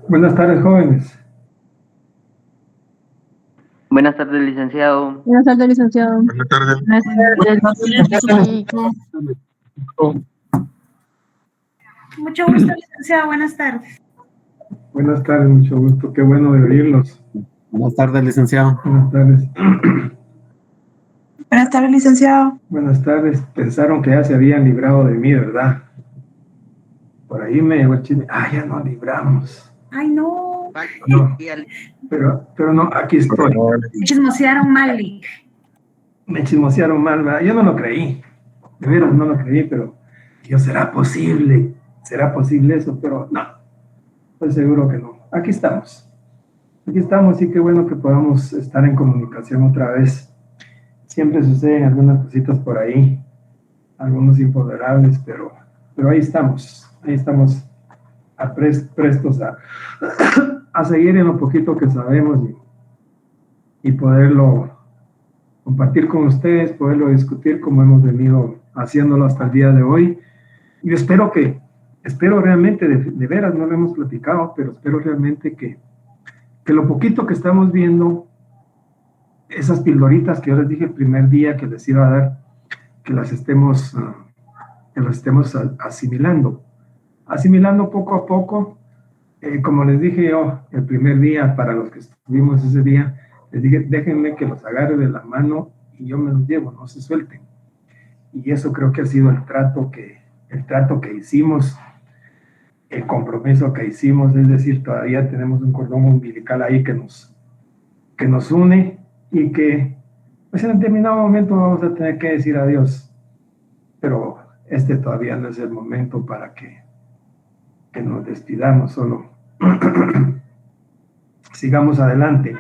Buenas tardes, jóvenes. Buenas tardes, licenciado. Buenas tardes, licenciado. Buenas tardes. Mucho gusto, licenciado. Buenas tardes. Buenas tardes, mucho gusto. Qué bueno de oírlos. Buenas tardes, licenciado. Buenas tardes. Buenas tardes, licenciado. Buenas tardes. Pensaron que ya se habían librado de mí, ¿verdad? Por ahí me llegó el chisme. Ah, ya nos libramos. Ay, no. No, pero no, aquí estoy. Me chismosearon mal. Me chismosearon mal, ¿verdad? Yo no lo creí. De veras, no lo creí, pero yo, ¿será posible? ¿Será posible eso? Pero no, estoy seguro que no. Aquí estamos. Aquí estamos y qué bueno que podamos estar en comunicación otra vez. Siempre suceden algunas cositas por ahí, algunos imponderables, pero ahí estamos prestos a seguir en lo poquito que sabemos y poderlo compartir con ustedes, poderlo discutir como hemos venido haciéndolo hasta el día de hoy. Y espero realmente, de veras, no lo hemos platicado, pero espero realmente que lo poquito que estamos viendo esas pildoritas que yo les dije el primer día que les iba a dar, que las estemos asimilando poco a poco. Como les dije yo el primer día, para los que estuvimos ese día, les dije, déjenme que los agarre de la mano y yo me los llevo, no se suelten. Y eso creo que ha sido el trato que hicimos, el compromiso que hicimos, es decir, todavía tenemos un cordón umbilical ahí que nos une y que pues en determinado momento vamos a tener que decir adiós, pero este todavía no es el momento para que nos despidamos, solo sigamos adelante.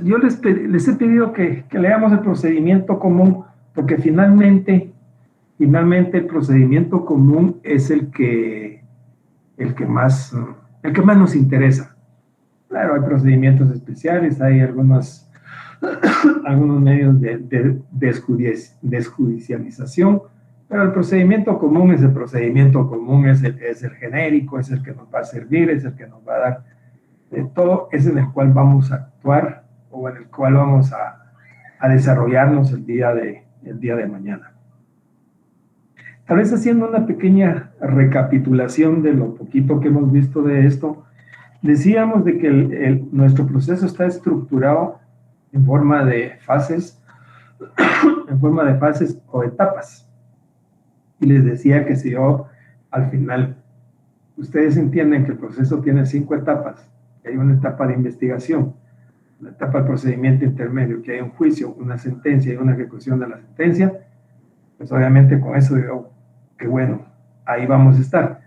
Yo les he pedido que leamos el procedimiento común, porque finalmente el procedimiento común es el que más nos interesa. Claro, hay procedimientos especiales, hay algunos medios de desjudicialización, pero el procedimiento común es el procedimiento común, es el genérico, es el que nos va a servir, es el que nos va a dar de todo, es en el cual vamos a actuar o en el cual vamos a desarrollarnos el día de mañana. Tal vez haciendo una pequeña recapitulación de lo poquito que hemos visto de esto, decíamos de que nuestro proceso está estructurado en forma de fases, o etapas. Y les decía que si yo, al final, ustedes entienden que el proceso tiene 5 etapas, que hay una etapa de investigación, una etapa de procedimiento intermedio, que hay un juicio, una sentencia y una ejecución de la sentencia, pues obviamente con eso digo que bueno, ahí vamos a estar.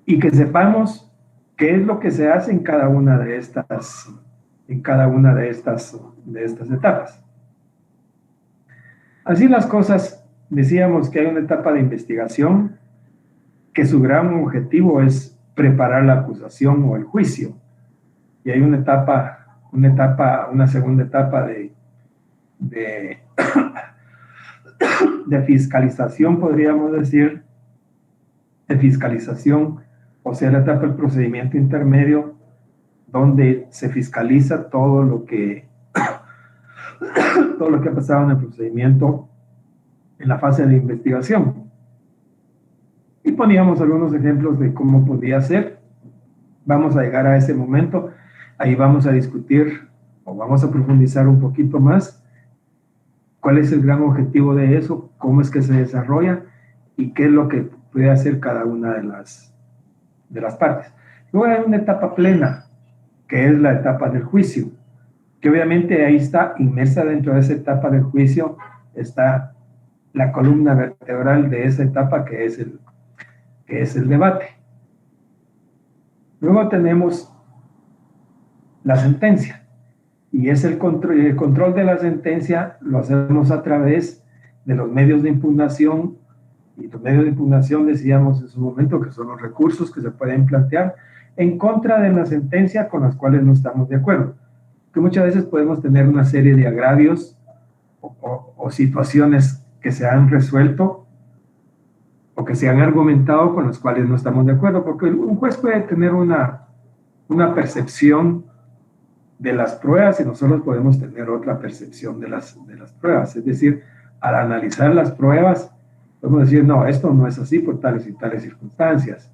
Y que sepamos qué es lo que se hace en cada una de estas etapas. Así las cosas, decíamos que hay una etapa de investigación, que su gran objetivo es preparar la acusación o el juicio. Y hay una segunda etapa de fiscalización, podríamos decir, o sea, la etapa del procedimiento intermedio, donde se fiscaliza todo lo que ha pasado en el procedimiento en la fase de investigación. Y poníamos algunos ejemplos de cómo podía ser. Vamos a llegar a ese momento, ahí vamos a discutir o vamos a profundizar un poquito más cuál es el gran objetivo de eso, cómo es que se desarrolla y qué es lo que puede hacer cada una de las partes. Luego hay una etapa plena, que es la etapa del juicio, que obviamente ahí está inmersa dentro de esa etapa del juicio, está la columna vertebral de esa etapa que es el debate. Luego tenemos la sentencia, y es el control de la sentencia lo hacemos a través de los medios de impugnación, y los medios de impugnación decíamos en su momento que son los recursos que se pueden plantear en contra de la sentencia con las cuales no estamos de acuerdo, que muchas veces podemos tener una serie de agravios o situaciones que se han resuelto o que se han argumentado con las cuales no estamos de acuerdo, porque un juez puede tener una percepción de las pruebas y nosotros podemos tener otra percepción de las pruebas. Es decir, al analizar las pruebas, podemos decir, no, esto no es así por tales y tales circunstancias.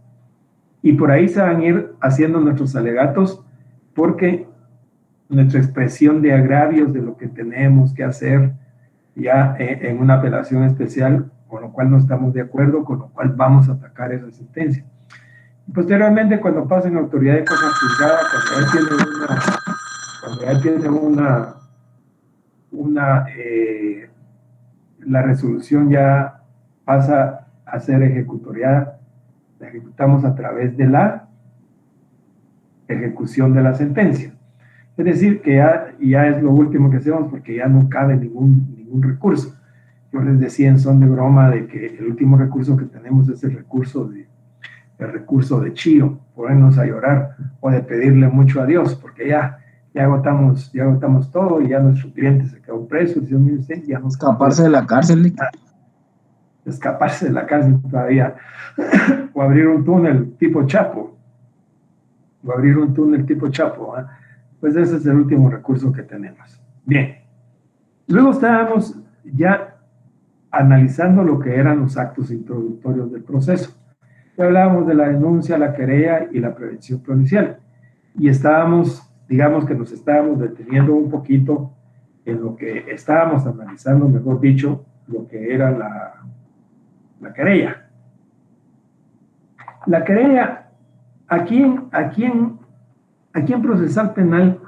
Y por ahí se van a ir haciendo nuestros alegatos porque nuestra expresión de agravios de lo que tenemos que hacer ya en una apelación especial, con lo cual no estamos de acuerdo, con lo cual vamos a atacar esa sentencia. Y posteriormente, cuando pasa en autoridad de cosa juzgada, cuando ya tiene la resolución ya pasa a ser ejecutoriada, la ejecutamos a través de la ejecución de la sentencia. Es decir, que ya es lo último que hacemos porque ya no cabe ningún recurso. Yo les decía en son de broma de que el último recurso que tenemos es el recurso de chío, ponernos a llorar o de pedirle mucho a Dios, porque ya agotamos todo y ya nuestro cliente se quedó preso. Dios mío, ya no Escaparse de la cárcel. Escaparse de la cárcel todavía, o abrir un túnel tipo Chapo, ¿eh? pues ese es el último recurso que tenemos. Bien, luego estábamos ya analizando lo que eran los actos introductorios del proceso. Ya hablábamos de la denuncia, la querella y la prevención policial. Y estábamos, digamos que nos estábamos deteniendo un poquito en lo que estábamos analizando, mejor dicho, lo que era la querella. La querella, aquí en procesal penal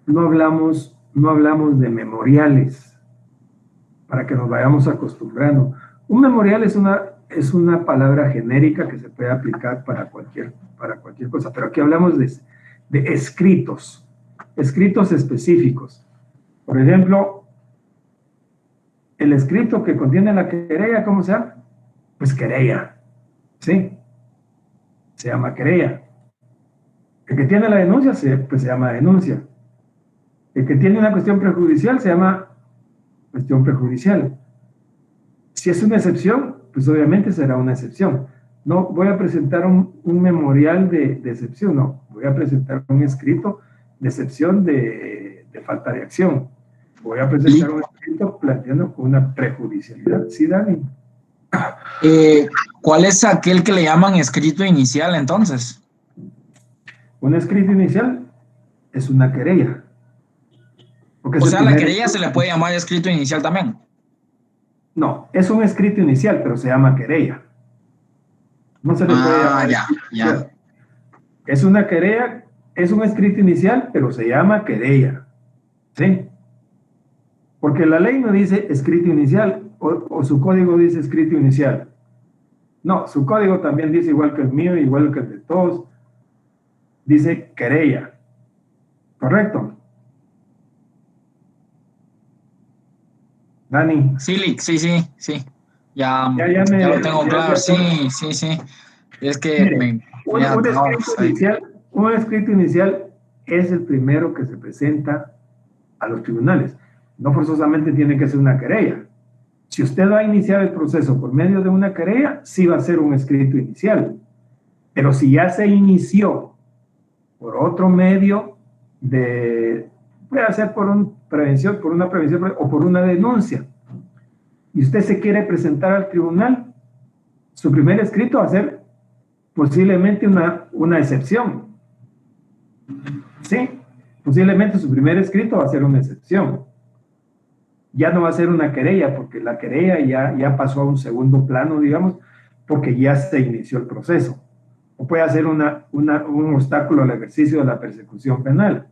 no hablamos de memoriales, para que nos vayamos acostumbrando. Un memorial es una palabra genérica que se puede aplicar para cualquier cosa, pero aquí hablamos de escritos específicos. Por ejemplo, el escrito que contiene la querella, ¿cómo se llama? Pues querella, ¿sí? Se llama querella. El que tiene la denuncia, pues se llama denuncia. El que tiene una cuestión prejudicial se llama cuestión prejudicial. Si es una excepción, pues obviamente será una excepción. No voy a presentar un memorial de excepción, no. Voy a presentar un escrito de excepción de falta de acción. Voy a presentar un escrito planteando una prejudicialidad. ¿Sí, Dani? ¿Cuál es aquel que le llaman escrito inicial entonces? Un escrito inicial es una querella. O sea, la querella se le puede llamar escrito inicial también. No, es un escrito inicial, pero se llama querella. No se le puede llamar. Ya. Es una querella, es un escrito inicial, pero se llama querella. ¿Sí? Porque la ley no dice escrito inicial o su código dice escrito inicial. No, su código también dice igual que el mío, igual que el de todos. Dice querella. ¿Correcto? Dani. Sí. Ya lo tengo claro. Sí. Es que mire, un escrito inicial es el primero que se presenta a los tribunales. No forzosamente tiene que ser una querella. Si usted va a iniciar el proceso por medio de una querella, sí va a ser un escrito inicial. Pero si ya se inició por otro medio puede ser por una prevención o por una denuncia, y usted se quiere presentar al tribunal, su primer escrito va a ser posiblemente una excepción. ¿Sí? Posiblemente su primer escrito va a ser una excepción. Ya no va a ser una querella, porque la querella ya pasó a un segundo plano, digamos, porque ya se inició el proceso. O puede ser un obstáculo al ejercicio de la persecución penal.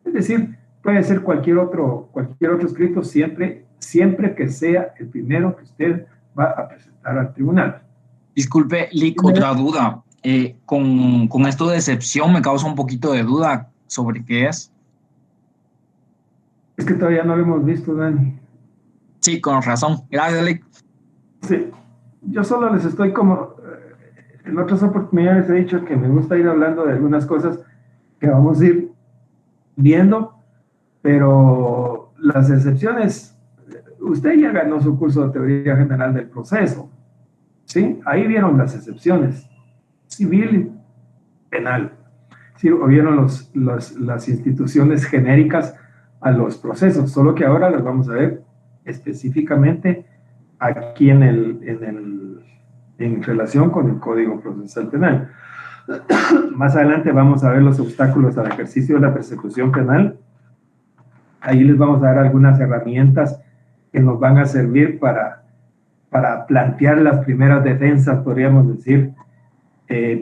Es decir, puede ser cualquier otro escrito siempre que sea el primero que usted va a presentar al tribunal. Disculpe, Lick, otra duda. Con esto de excepción me causa un poquito de duda sobre qué es. Es que todavía no lo hemos visto, Dani. Sí, con razón. Gracias, Lick. Sí, yo solo les estoy en otras oportunidades he dicho que me gusta ir hablando de algunas cosas que vamos a ir viendo, pero las excepciones, usted ya ganó su curso de teoría general del proceso, ¿sí? Ahí vieron las excepciones, civil y penal, ¿sí? O vieron las instituciones genéricas a los procesos, solo que ahora las vamos a ver específicamente aquí en relación con el Código Procesal Penal. Más adelante vamos a ver los obstáculos al ejercicio de la persecución penal. Ahí les vamos a dar algunas herramientas que nos van a servir para plantear las primeras defensas, podríamos decir,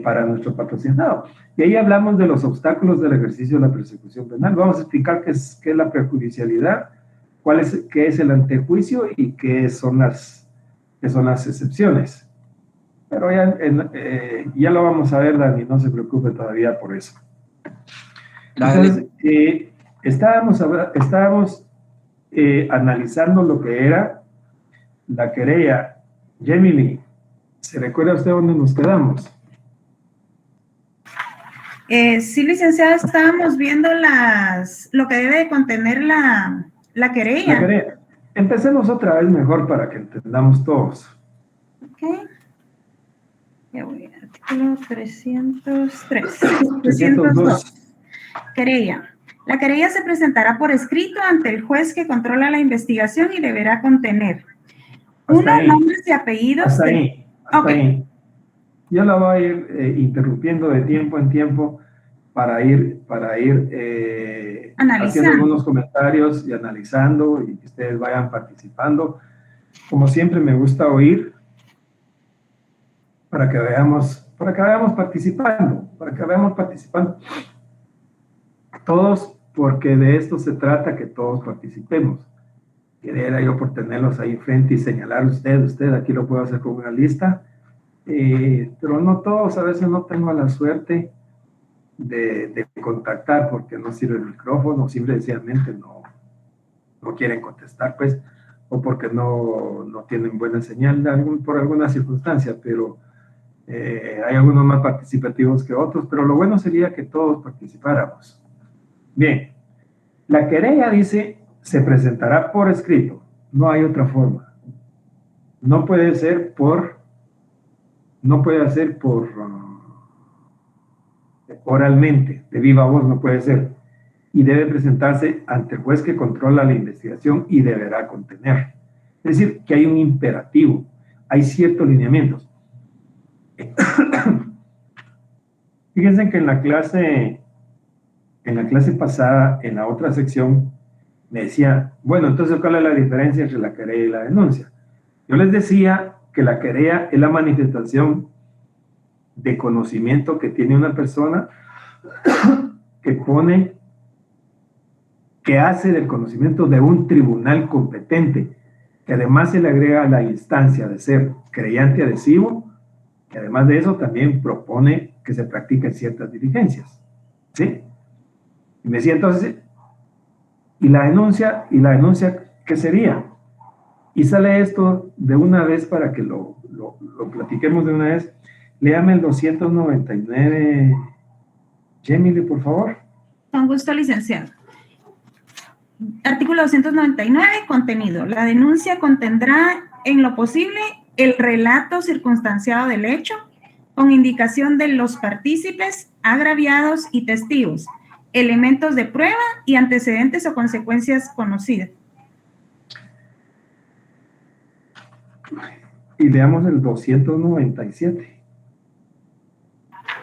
para nuestro patrocinado. Y ahí hablamos de los obstáculos del ejercicio de la persecución penal. Vamos a explicar qué es la prejudicialidad, qué es el antejuicio y qué son las excepciones. Pero ya lo vamos a ver, Dani, no se preocupe todavía por eso. Entonces, estábamos analizando lo que era la querella. Gemily, ¿se recuerda usted dónde nos quedamos? Sí, licenciada, estábamos viendo lo que debe contener la querella. La querella. Empecemos otra vez mejor para que entendamos todos. Ok. Ya voy al artículo 303. 302. Querella. La querella se presentará por escrito ante el juez que controla la investigación y deberá contener nombres y apellidos. Hasta Okay. ahí. Yo la voy a ir interrumpiendo de tiempo en tiempo para ir haciendo algunos comentarios y analizando y que ustedes vayan participando. Como siempre me gusta oír para que vayamos participando todos, porque de esto se trata, que todos participemos. Quería yo por tenerlos ahí frente y señalar usted aquí lo puedo hacer con una lista, pero no todos, a veces no tengo la suerte de contactar porque no sirve el micrófono, simplemente no quieren contestar, pues, o porque no tienen buena señal por alguna circunstancia, pero hay algunos más participativos que otros, pero lo bueno sería que todos participáramos. Bien, la querella dice, se presentará por escrito, no hay otra forma. No puede ser oralmente, de viva voz no puede ser, y debe presentarse ante el juez que controla la investigación y deberá contener. Es decir, que hay un imperativo, hay ciertos lineamientos. Fíjense que en la clase pasada, en la otra sección, me decía, bueno, entonces, ¿cuál es la diferencia entre la querella y la denuncia? Yo les decía que la querella es la manifestación de conocimiento que tiene una persona que hace del conocimiento de un tribunal competente, que además se le agrega la instancia de ser creyente adhesivo, que además de eso también propone que se practiquen ciertas diligencias, ¿sí? Y me decía entonces, ¿y la denuncia qué sería? Y sale esto de una vez para que lo platiquemos de una vez. Léame el 299, Gemily, por favor. Con gusto, licenciado. Artículo 299, contenido. La denuncia contendrá en lo posible el relato circunstanciado del hecho, con indicación de los partícipes, agraviados y testigos, elementos de prueba y antecedentes o consecuencias conocidas. Y leamos el 297.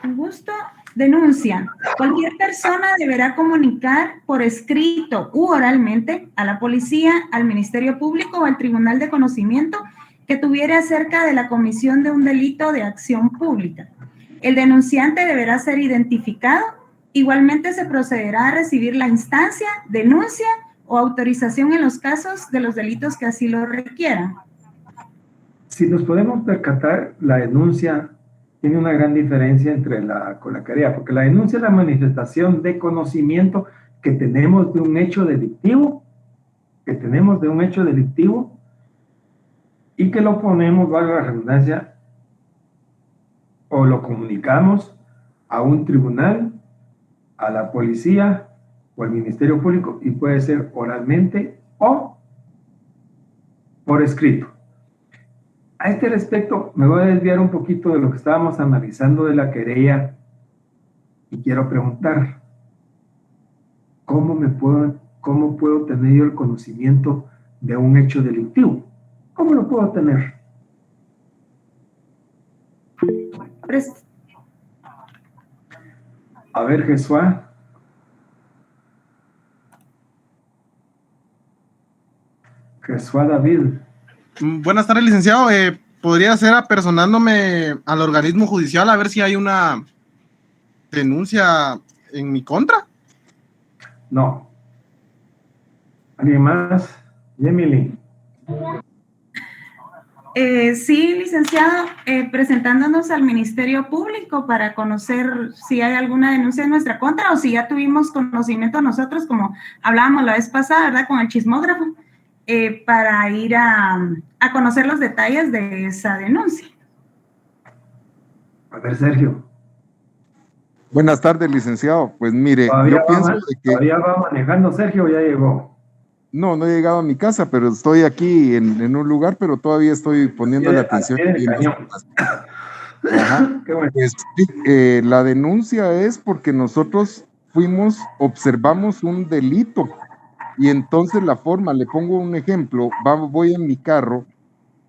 Con gusto. Denuncia. Cualquier persona deberá comunicar por escrito u oralmente a la policía, al Ministerio Público o al Tribunal de Conocimiento que tuviera acerca de la comisión de un delito de acción pública. El denunciante deberá ser identificado. Igualmente se procederá a recibir la instancia, denuncia o autorización en los casos de los delitos que así lo requieran. Si nos podemos percatar, la denuncia tiene una gran diferencia con la querella, porque la denuncia es la manifestación de conocimiento que tenemos de un hecho delictivo, y que lo ponemos, valga la redundancia, o lo comunicamos a un tribunal, a la policía o al Ministerio Público, y puede ser oralmente o por escrito. A este respecto, me voy a desviar un poquito de lo que estábamos analizando de la querella y quiero preguntar, ¿cómo puedo tener yo el conocimiento de un hecho delictivo? ¿Cómo lo puedo tener? A ver, Jesús. Jesús David. Buenas tardes, licenciado. ¿Podría ser apersonándome al organismo judicial a ver si hay una denuncia en mi contra? No. ¿Alguien más? Emily. Sí, licenciado, presentándonos al Ministerio Público para conocer si hay alguna denuncia en nuestra contra o si ya tuvimos conocimiento nosotros, como hablábamos la vez pasada, ¿verdad? Con el chismógrafo, para ir a conocer los detalles de esa denuncia. A ver, Sergio. Buenas tardes, licenciado. Pues mire, yo pienso que... ¿Todavía va manejando, Sergio, o ya llegó? No he llegado a mi casa, pero estoy aquí en un lugar, pero todavía estoy poniendo la atención. Ajá. Qué bueno. Pues, la denuncia es porque nosotros observamos un delito y entonces la forma, le pongo un ejemplo, voy en mi carro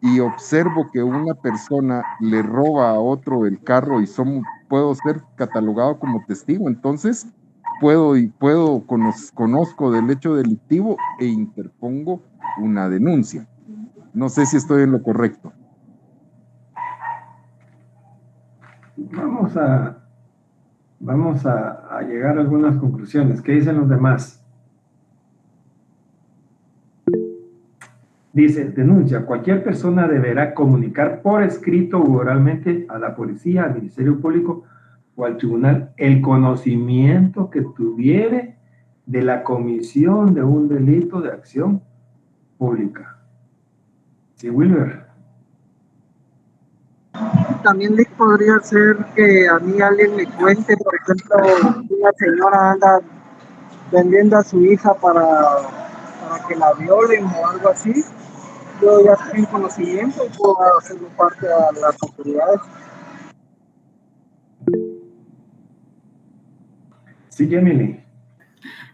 y observo que una persona le roba a otro el carro y puedo ser catalogado como testigo, entonces conozco del hecho delictivo e interpongo una denuncia. No sé si estoy en lo correcto. Vamos a llegar a algunas conclusiones. ¿Qué dicen los demás? Dice, denuncia. Cualquier persona deberá comunicar por escrito u oralmente a la policía, al Ministerio Público o al tribunal el conocimiento que tuviere de la comisión de un delito de acción pública. Sí, Wilber. También podría ser que a mí alguien me cuente, por ejemplo, una señora anda vendiendo a su hija para que la violen o algo así. Yo ya tengo conocimiento y puedo hacerlo parte a las autoridades. Sí, Emily.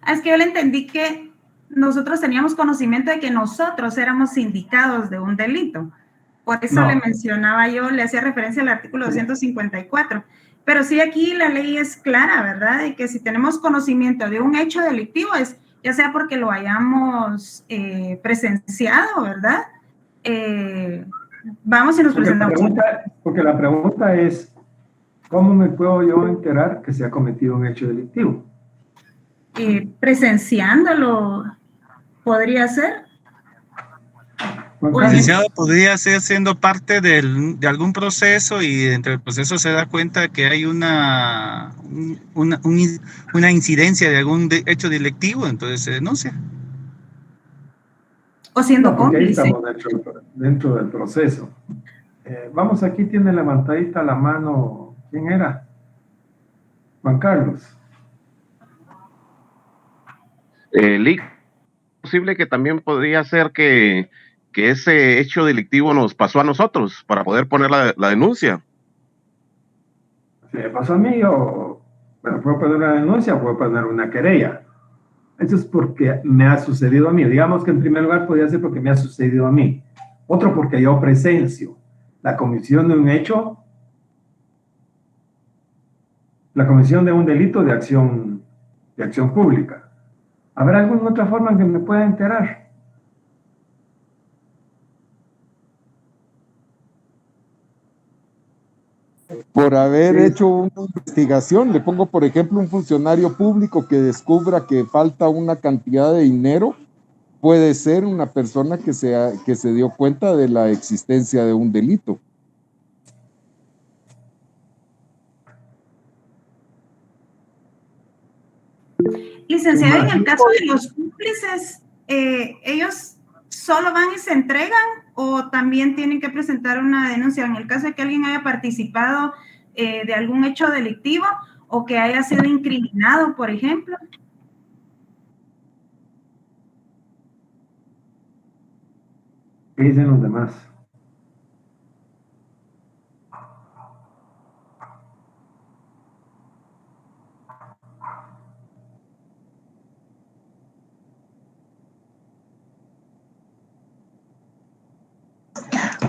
Es que yo le entendí que nosotros teníamos conocimiento de que nosotros éramos sindicados de un delito. Por eso No. le mencionaba yo, le hacía referencia al artículo 254. Pero sí, aquí la ley es clara, ¿verdad? De que si tenemos conocimiento de un hecho delictivo, es ya sea porque lo hayamos presenciado, ¿verdad? Vamos y nos presentamos. Porque la pregunta es, ¿cómo me puedo yo enterar que se ha cometido un hecho delictivo? Presenciándolo, ¿podría ser? Licenciado, podría ser siendo parte de algún proceso y dentro del proceso se da cuenta que hay una incidencia de algún hecho delictivo, entonces se denuncia. O siendo cómplice. Ahí estamos dentro del proceso. Vamos, aquí tiene levantadita la mano. ¿Quién era? Juan Carlos. Lic, posible que también podría ser que ese hecho delictivo nos pasó a nosotros para poder poner la denuncia. Si me pasó a mí, bueno, puedo poner una denuncia o puedo poner una querella. Eso es porque me ha sucedido a mí. Digamos que en primer lugar podría ser porque me ha sucedido a mí. Otro porque yo presencio la comisión de un hecho, la comisión de un delito de acción pública. ¿Habrá alguna otra forma en que me pueda enterar? Por haber hecho una investigación, le pongo por ejemplo un funcionario público que descubra que falta una cantidad de dinero, puede ser una persona que se dio cuenta de la existencia de un delito. Licenciada, en el caso de los cómplices, ¿ellos solo van y se entregan o también tienen que presentar una denuncia en el caso de que alguien haya participado de algún hecho delictivo o que haya sido incriminado, por ejemplo? ¿Qué dicen los demás?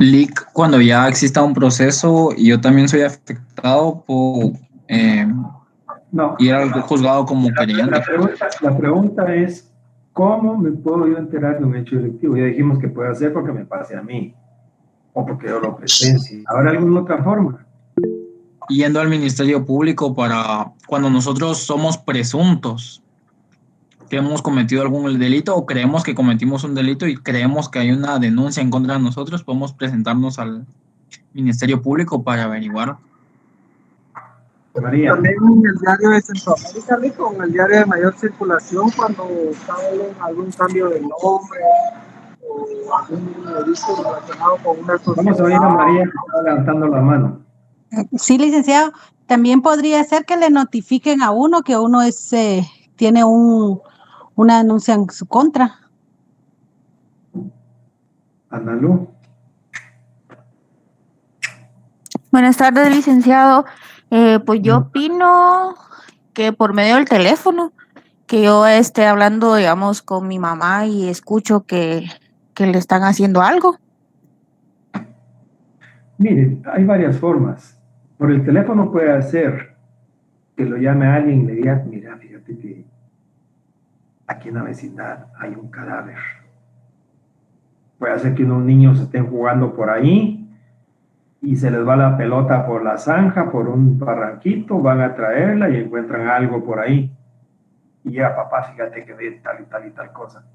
Lic, cuando ya exista un proceso y yo también soy afectado por ir al juzgado como querellante. La pregunta es, ¿cómo me puedo yo enterar de un hecho delictivo? Ya dijimos que puede ser porque me pase a mí o porque yo lo presencie. ¿Habrá alguna otra forma? Yendo al Ministerio Público para cuando nosotros somos presuntos que hemos cometido algún delito o creemos que cometimos un delito y creemos que hay una denuncia en contra de nosotros, podemos presentarnos al Ministerio Público para averiguar. María. También en el diario de Centroamérica, con el diario de mayor circulación, cuando sale algún cambio de nombre o algún delito relacionado con una sociedad. Vamos a oír a María que está levantando la mano. Sí, licenciado. También podría ser que le notifiquen a uno que uno tiene una denuncia en su contra. Analu. Buenas tardes, licenciado. Pues yo opino que por medio del teléfono, que yo esté hablando, digamos, con mi mamá y escucho que le están haciendo algo. Mire, hay varias formas. Por el teléfono puede hacer que lo llame a alguien y le diga, mira, fíjate que aquí en la vecindad hay un cadáver. Puede hacer que unos niños estén jugando por ahí y se les va la pelota por la zanja, por un barranquito, van a traerla y encuentran algo por ahí. Y ya, papá, fíjate que ve tal y tal y tal cosa.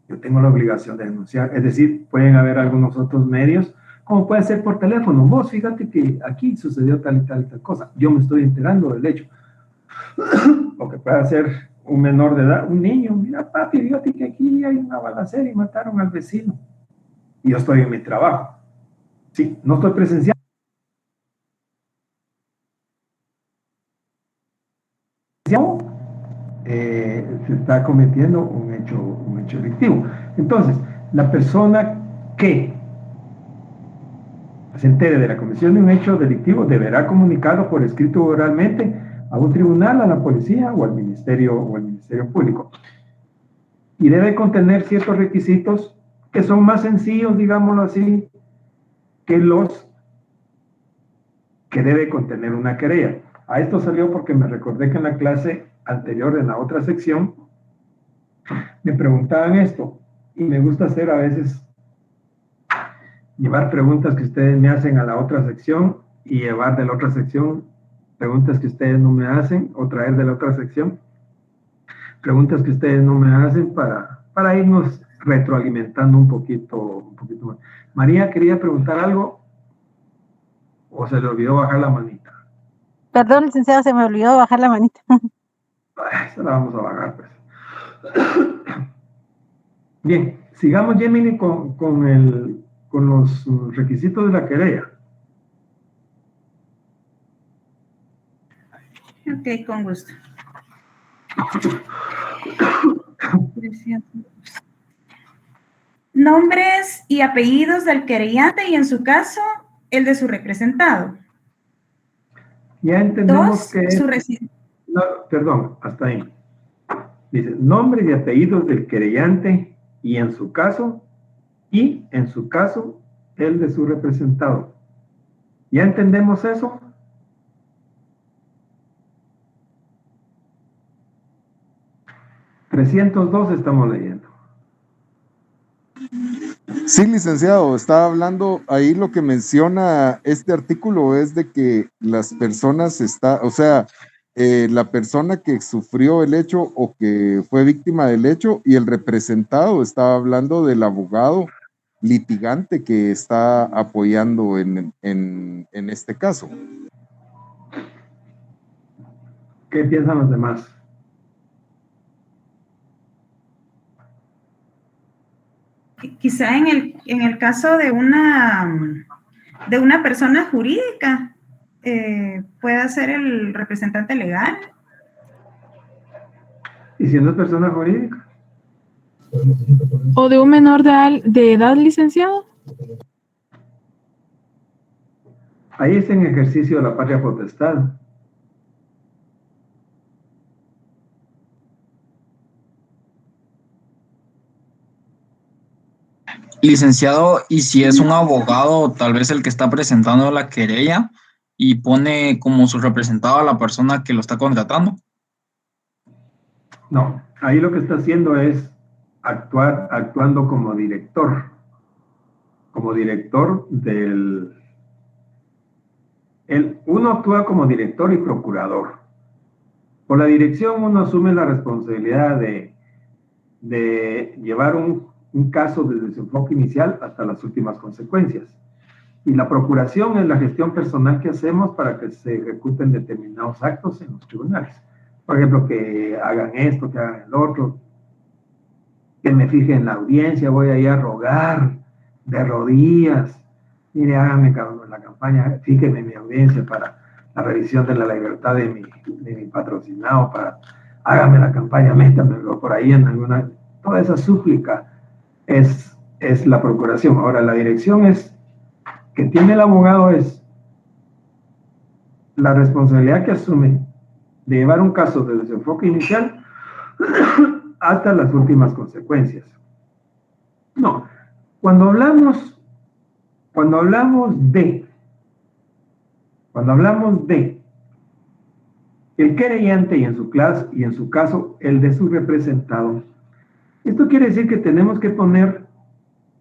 Yo tengo la obligación de denunciar. Es decir, pueden haber algunos otros medios, como puede ser por teléfono. Vos, fíjate que aquí sucedió tal y tal y tal cosa. Yo me estoy enterando del hecho. O que puede ser un menor de edad, un niño. Mira, papi, fíjate que aquí hay una balacera y mataron al vecino. Y yo estoy en mi trabajo. Sí, no estoy presencial. Se está cometiendo un hecho delictivo. Entonces, la persona que se entere de la comisión de un hecho delictivo deberá comunicarlo por escrito o oralmente a un tribunal, a la policía o al ministerio público. Y debe contener ciertos requisitos que son más sencillos, digámoslo así, que los que debe contener una querella. A esto salió porque me recordé que en la clase anterior, en la otra sección, me preguntaban esto, y me gusta hacer a veces, llevar preguntas que ustedes me hacen a la otra sección, y llevar de la otra sección preguntas que ustedes no me hacen, o traer de la otra sección preguntas que ustedes no me hacen, para irnos retroalimentando un poquito más. María, ¿quería preguntar algo? ¿O se le olvidó bajar la manita? Perdón, licenciado, se me olvidó bajar la manita. Se la vamos a bajar, pues. Bien, sigamos, Gemini, con los requisitos de la querella. Ok, con gusto. Nombres y apellidos del querellante y, en su caso, el de su representado. Ya entendemos que... No, perdón, hasta ahí. Dice, nombre y apellidos del querellante y, en su caso, el de su representado. ¿Ya entendemos eso? ...302 estamos leyendo. Sí, licenciado, estaba hablando ahí, lo que menciona este artículo es de que las personas la persona que sufrió el hecho o que fue víctima del hecho, y el representado, estaba hablando del abogado litigante que está apoyando en este caso. ¿Qué piensan los demás? Quizá en el caso de una persona jurídica, pueda ser el representante legal. ¿Y si no es persona jurídica? ¿O de un menor de edad, licenciado? Ahí está en ejercicio de la patria potestad. Licenciado, y si es un abogado, tal vez el que está presentando la querella, y pone como su representado a la persona que lo está contratando. No, ahí lo que está haciendo es actuando como director del... Uno actúa como director y procurador. Por la dirección uno asume la responsabilidad de llevar un caso desde su enfoque inicial hasta las últimas consecuencias. Y la procuración es la gestión personal que hacemos para que se ejecuten determinados actos en los tribunales. Por ejemplo, que hagan esto, que hagan el otro, que me fije en la audiencia, voy ahí a rogar de rodillas, mire, háganme la campaña, fíjenme en mi audiencia para la revisión de la libertad de mi patrocinado, hágame la campaña, métamelo por ahí en alguna... Toda esa súplica es la procuración. Ahora, la dirección que tiene el abogado es la responsabilidad que asume de llevar un caso desde su enfoque inicial hasta las últimas consecuencias. No, cuando hablamos de el querellante y en su caso el de su representado, esto quiere decir que tenemos que poner,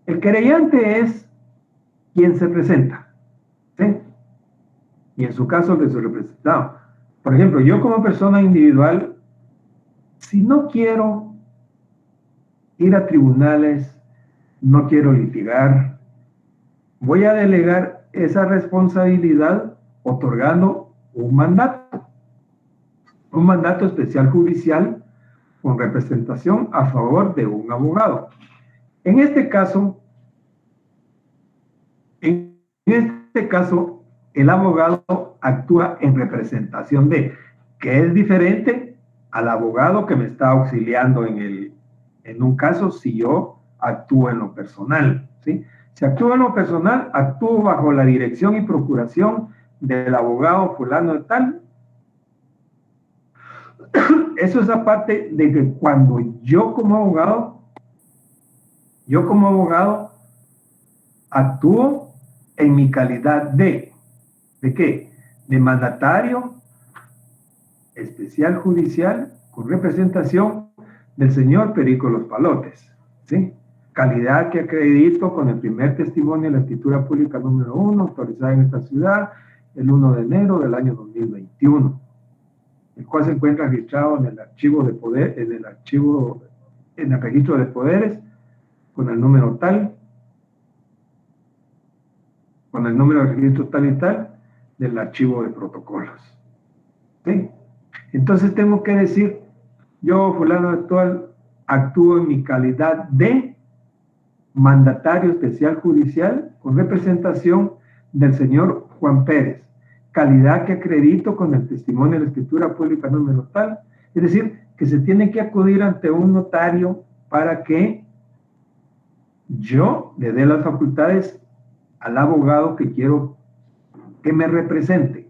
el querellante es quien se presenta, ¿sí? Y en su caso el de su representado. Por ejemplo, yo como persona individual, si no quiero ir a tribunales, no quiero litigar, voy a delegar esa responsabilidad otorgando un mandato especial judicial con representación a favor de un abogado. En este caso, el abogado actúa en representación de, que es diferente al abogado que me está auxiliando en un caso si yo actúo en lo personal, ¿sí? Si actúo en lo personal, actúo bajo la dirección y procuración del abogado fulano de tal. Eso es aparte de que cuando yo como abogado actúo en mi calidad ¿de qué? De mandatario especial judicial con representación del señor Perico Los Palotes, ¿sí? Calidad que acredito con el primer testimonio de la escritura pública número 1 autorizada en esta ciudad el 1 de enero del año 2021, el cual se encuentra registrado en el archivo de poder, en el registro de poderes con el número tal, con el número de registro tal y tal del archivo de protocolos, ¿sí? Entonces tengo que decir, yo fulano actual actúo en mi calidad de mandatario especial judicial con representación del señor Juan Pérez, calidad que acredito con el testimonio de la escritura pública número tal, es decir, que se tiene que acudir ante un notario para que yo le dé las facultades al abogado que quiero que me represente.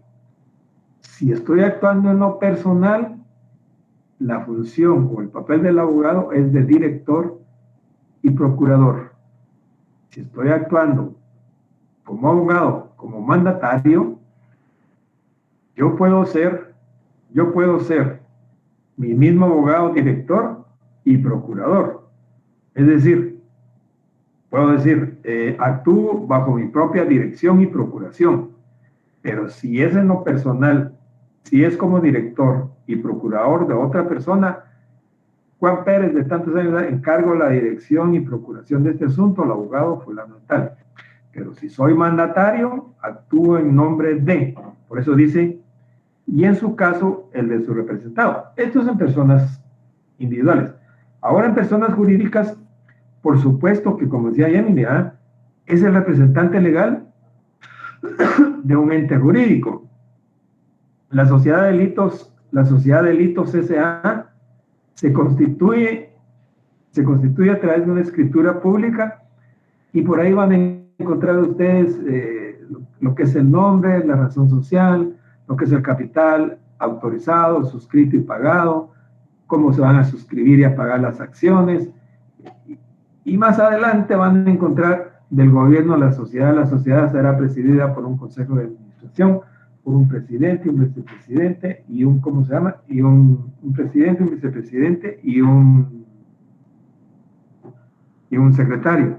Si estoy actuando en lo personal, la función o el papel del abogado es de director y procurador. Si estoy actuando como abogado, como mandatario, yo puedo ser mi mismo abogado, director y procurador. Es decir, puedo decir, actúo bajo mi propia dirección y procuración, pero si es en lo personal, si es como director y procurador de otra persona, Juan Pérez, de tantos años, encargo la dirección y procuración de este asunto al abogado fulano tal. Pero si soy mandatario, actúo en nombre de, por eso dice, y en su caso, el de su representado. Esto es en personas individuales. Ahora en personas jurídicas, por supuesto que, como decía Jenny, es el representante legal de un ente jurídico. La sociedad de delitos S.A. se constituye a través de una escritura pública y por ahí van a encontrar ustedes lo que es el nombre, la razón social, lo que es el capital autorizado, suscrito y pagado, cómo se van a suscribir y a pagar las acciones. Y más adelante van a encontrar del gobierno a la sociedad será presidida por un consejo de administración, por un presidente, un vicepresidente y un, ¿cómo se llama? Y un presidente, un vicepresidente y un secretario.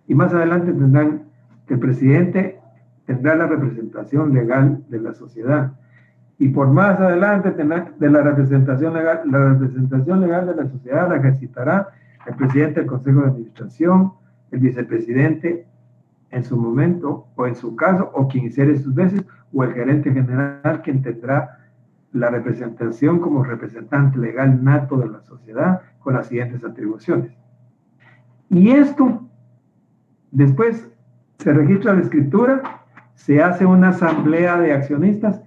Y más adelante tendrán que el presidente tendrá la representación legal de la sociedad. Y por más adelante tendrá de la representación legal de la sociedad la ejercitará el presidente del Consejo de Administración, el vicepresidente en su momento, o en su caso, o quien hiciere sus veces, o el gerente general, quien tendrá la representación como representante legal nato de la sociedad con las siguientes atribuciones. Y esto, después se registra la escritura, se hace una asamblea de accionistas,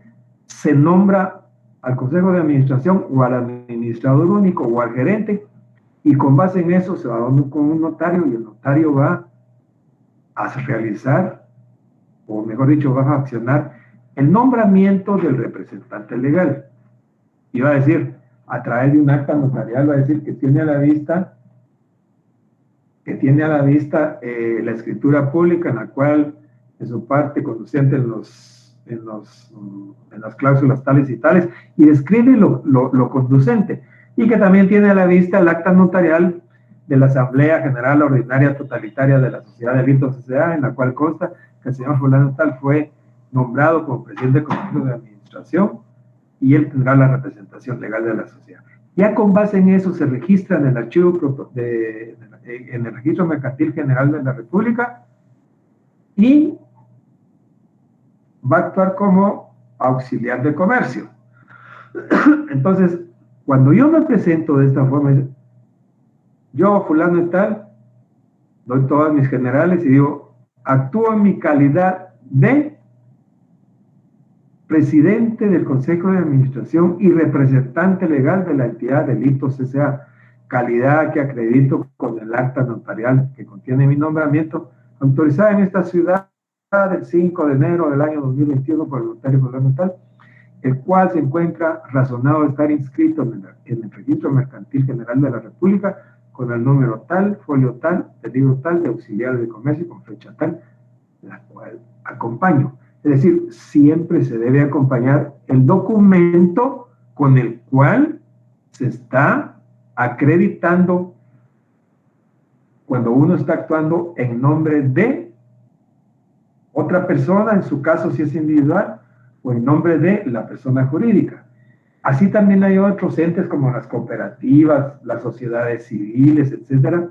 se nombra al Consejo de Administración o al administrador único o al gerente, y con base en eso se va con un notario y el notario va a realizar, o mejor dicho, va a accionar el nombramiento del representante legal. Y va a decir, a través de un acta notarial, va a decir que tiene a la vista la escritura pública en la cual en su parte conducente en las cláusulas tales y tales, y describe lo conducente, y que también tiene a la vista el acta notarial de la Asamblea General Ordinaria Totalitaria de la Sociedad de Delitos S.A., en la cual consta que el señor fulano tal fue nombrado como presidente del Consejo de Administración y él tendrá la representación legal de la sociedad. Ya con base en eso se registra en el archivo en el Registro Mercantil General de la República y va a actuar como auxiliar de comercio. Entonces, cuando yo me presento de esta forma, yo, fulano y tal, doy todas mis generales y digo, actúo en mi calidad de presidente del Consejo de Administración y representante legal de la entidad Delitos S.A., calidad que acredito con el acta notarial que contiene mi nombramiento, autorizada en esta ciudad del 5 de enero del año 2021 por el notario fulano tal, el cual se encuentra razonado de estar inscrito en el Registro Mercantil General de la República con el número tal, folio tal, del libro tal, de auxiliares de comercio con fecha tal, la cual acompaño. Es decir, siempre se debe acompañar el documento con el cual se está acreditando cuando uno está actuando en nombre de otra persona, en su caso si es individual, o en nombre de la persona jurídica. Así también hay otros entes como las cooperativas, las sociedades civiles, etcétera,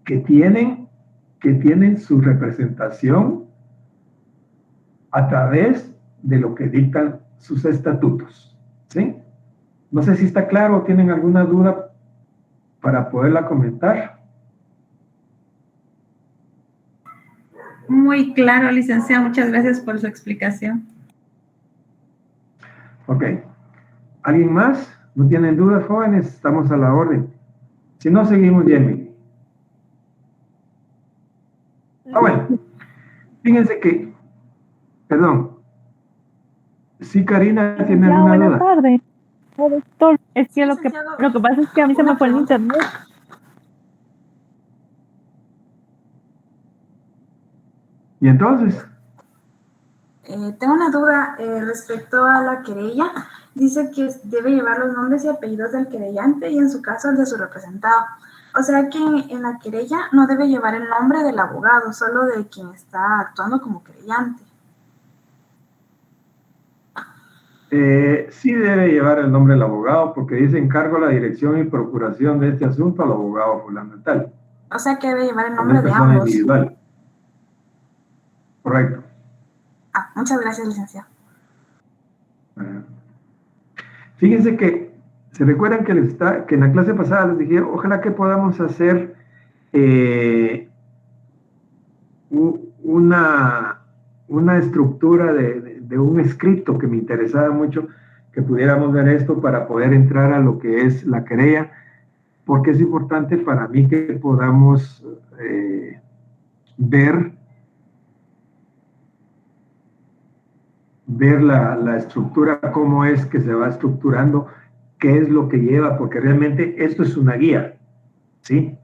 que tienen su representación a través de lo que dictan sus estatutos, ¿sí? No sé si está claro o tienen alguna duda para poderla comentar. Muy claro, licenciado. Muchas gracias por su explicación. Ok. ¿Alguien más? ¿No tienen dudas, jóvenes? Estamos a la orden. Si no, seguimos, Emily. Bueno. Fíjense que... Perdón. Sí, Karina, ¿tiene alguna duda? Buenas tardes. Doctor, es que lo que pasa es que a mí se me fue el internet. ¿Y entonces? Tengo una duda respecto a la querella. Dice que debe llevar los nombres y apellidos del querellante y en su caso el de su representado. O sea que en la querella no debe llevar el nombre del abogado, solo de quien está actuando como querellante. Sí debe llevar el nombre del abogado porque dice encargo la dirección y procuración de este asunto al abogado fundamental. O sea que debe llevar el nombre de persona ambos. individual. Correcto. Muchas gracias, licenciado. Fíjense que, ¿se recuerdan que en la clase pasada les dije, ojalá que podamos hacer una estructura de un escrito que me interesaba mucho, que pudiéramos ver esto para poder entrar a lo que es la querella, porque es importante para mí que podamos ver la estructura, cómo es que se va estructurando, qué es lo que lleva, porque realmente esto es una guía, ¿sí?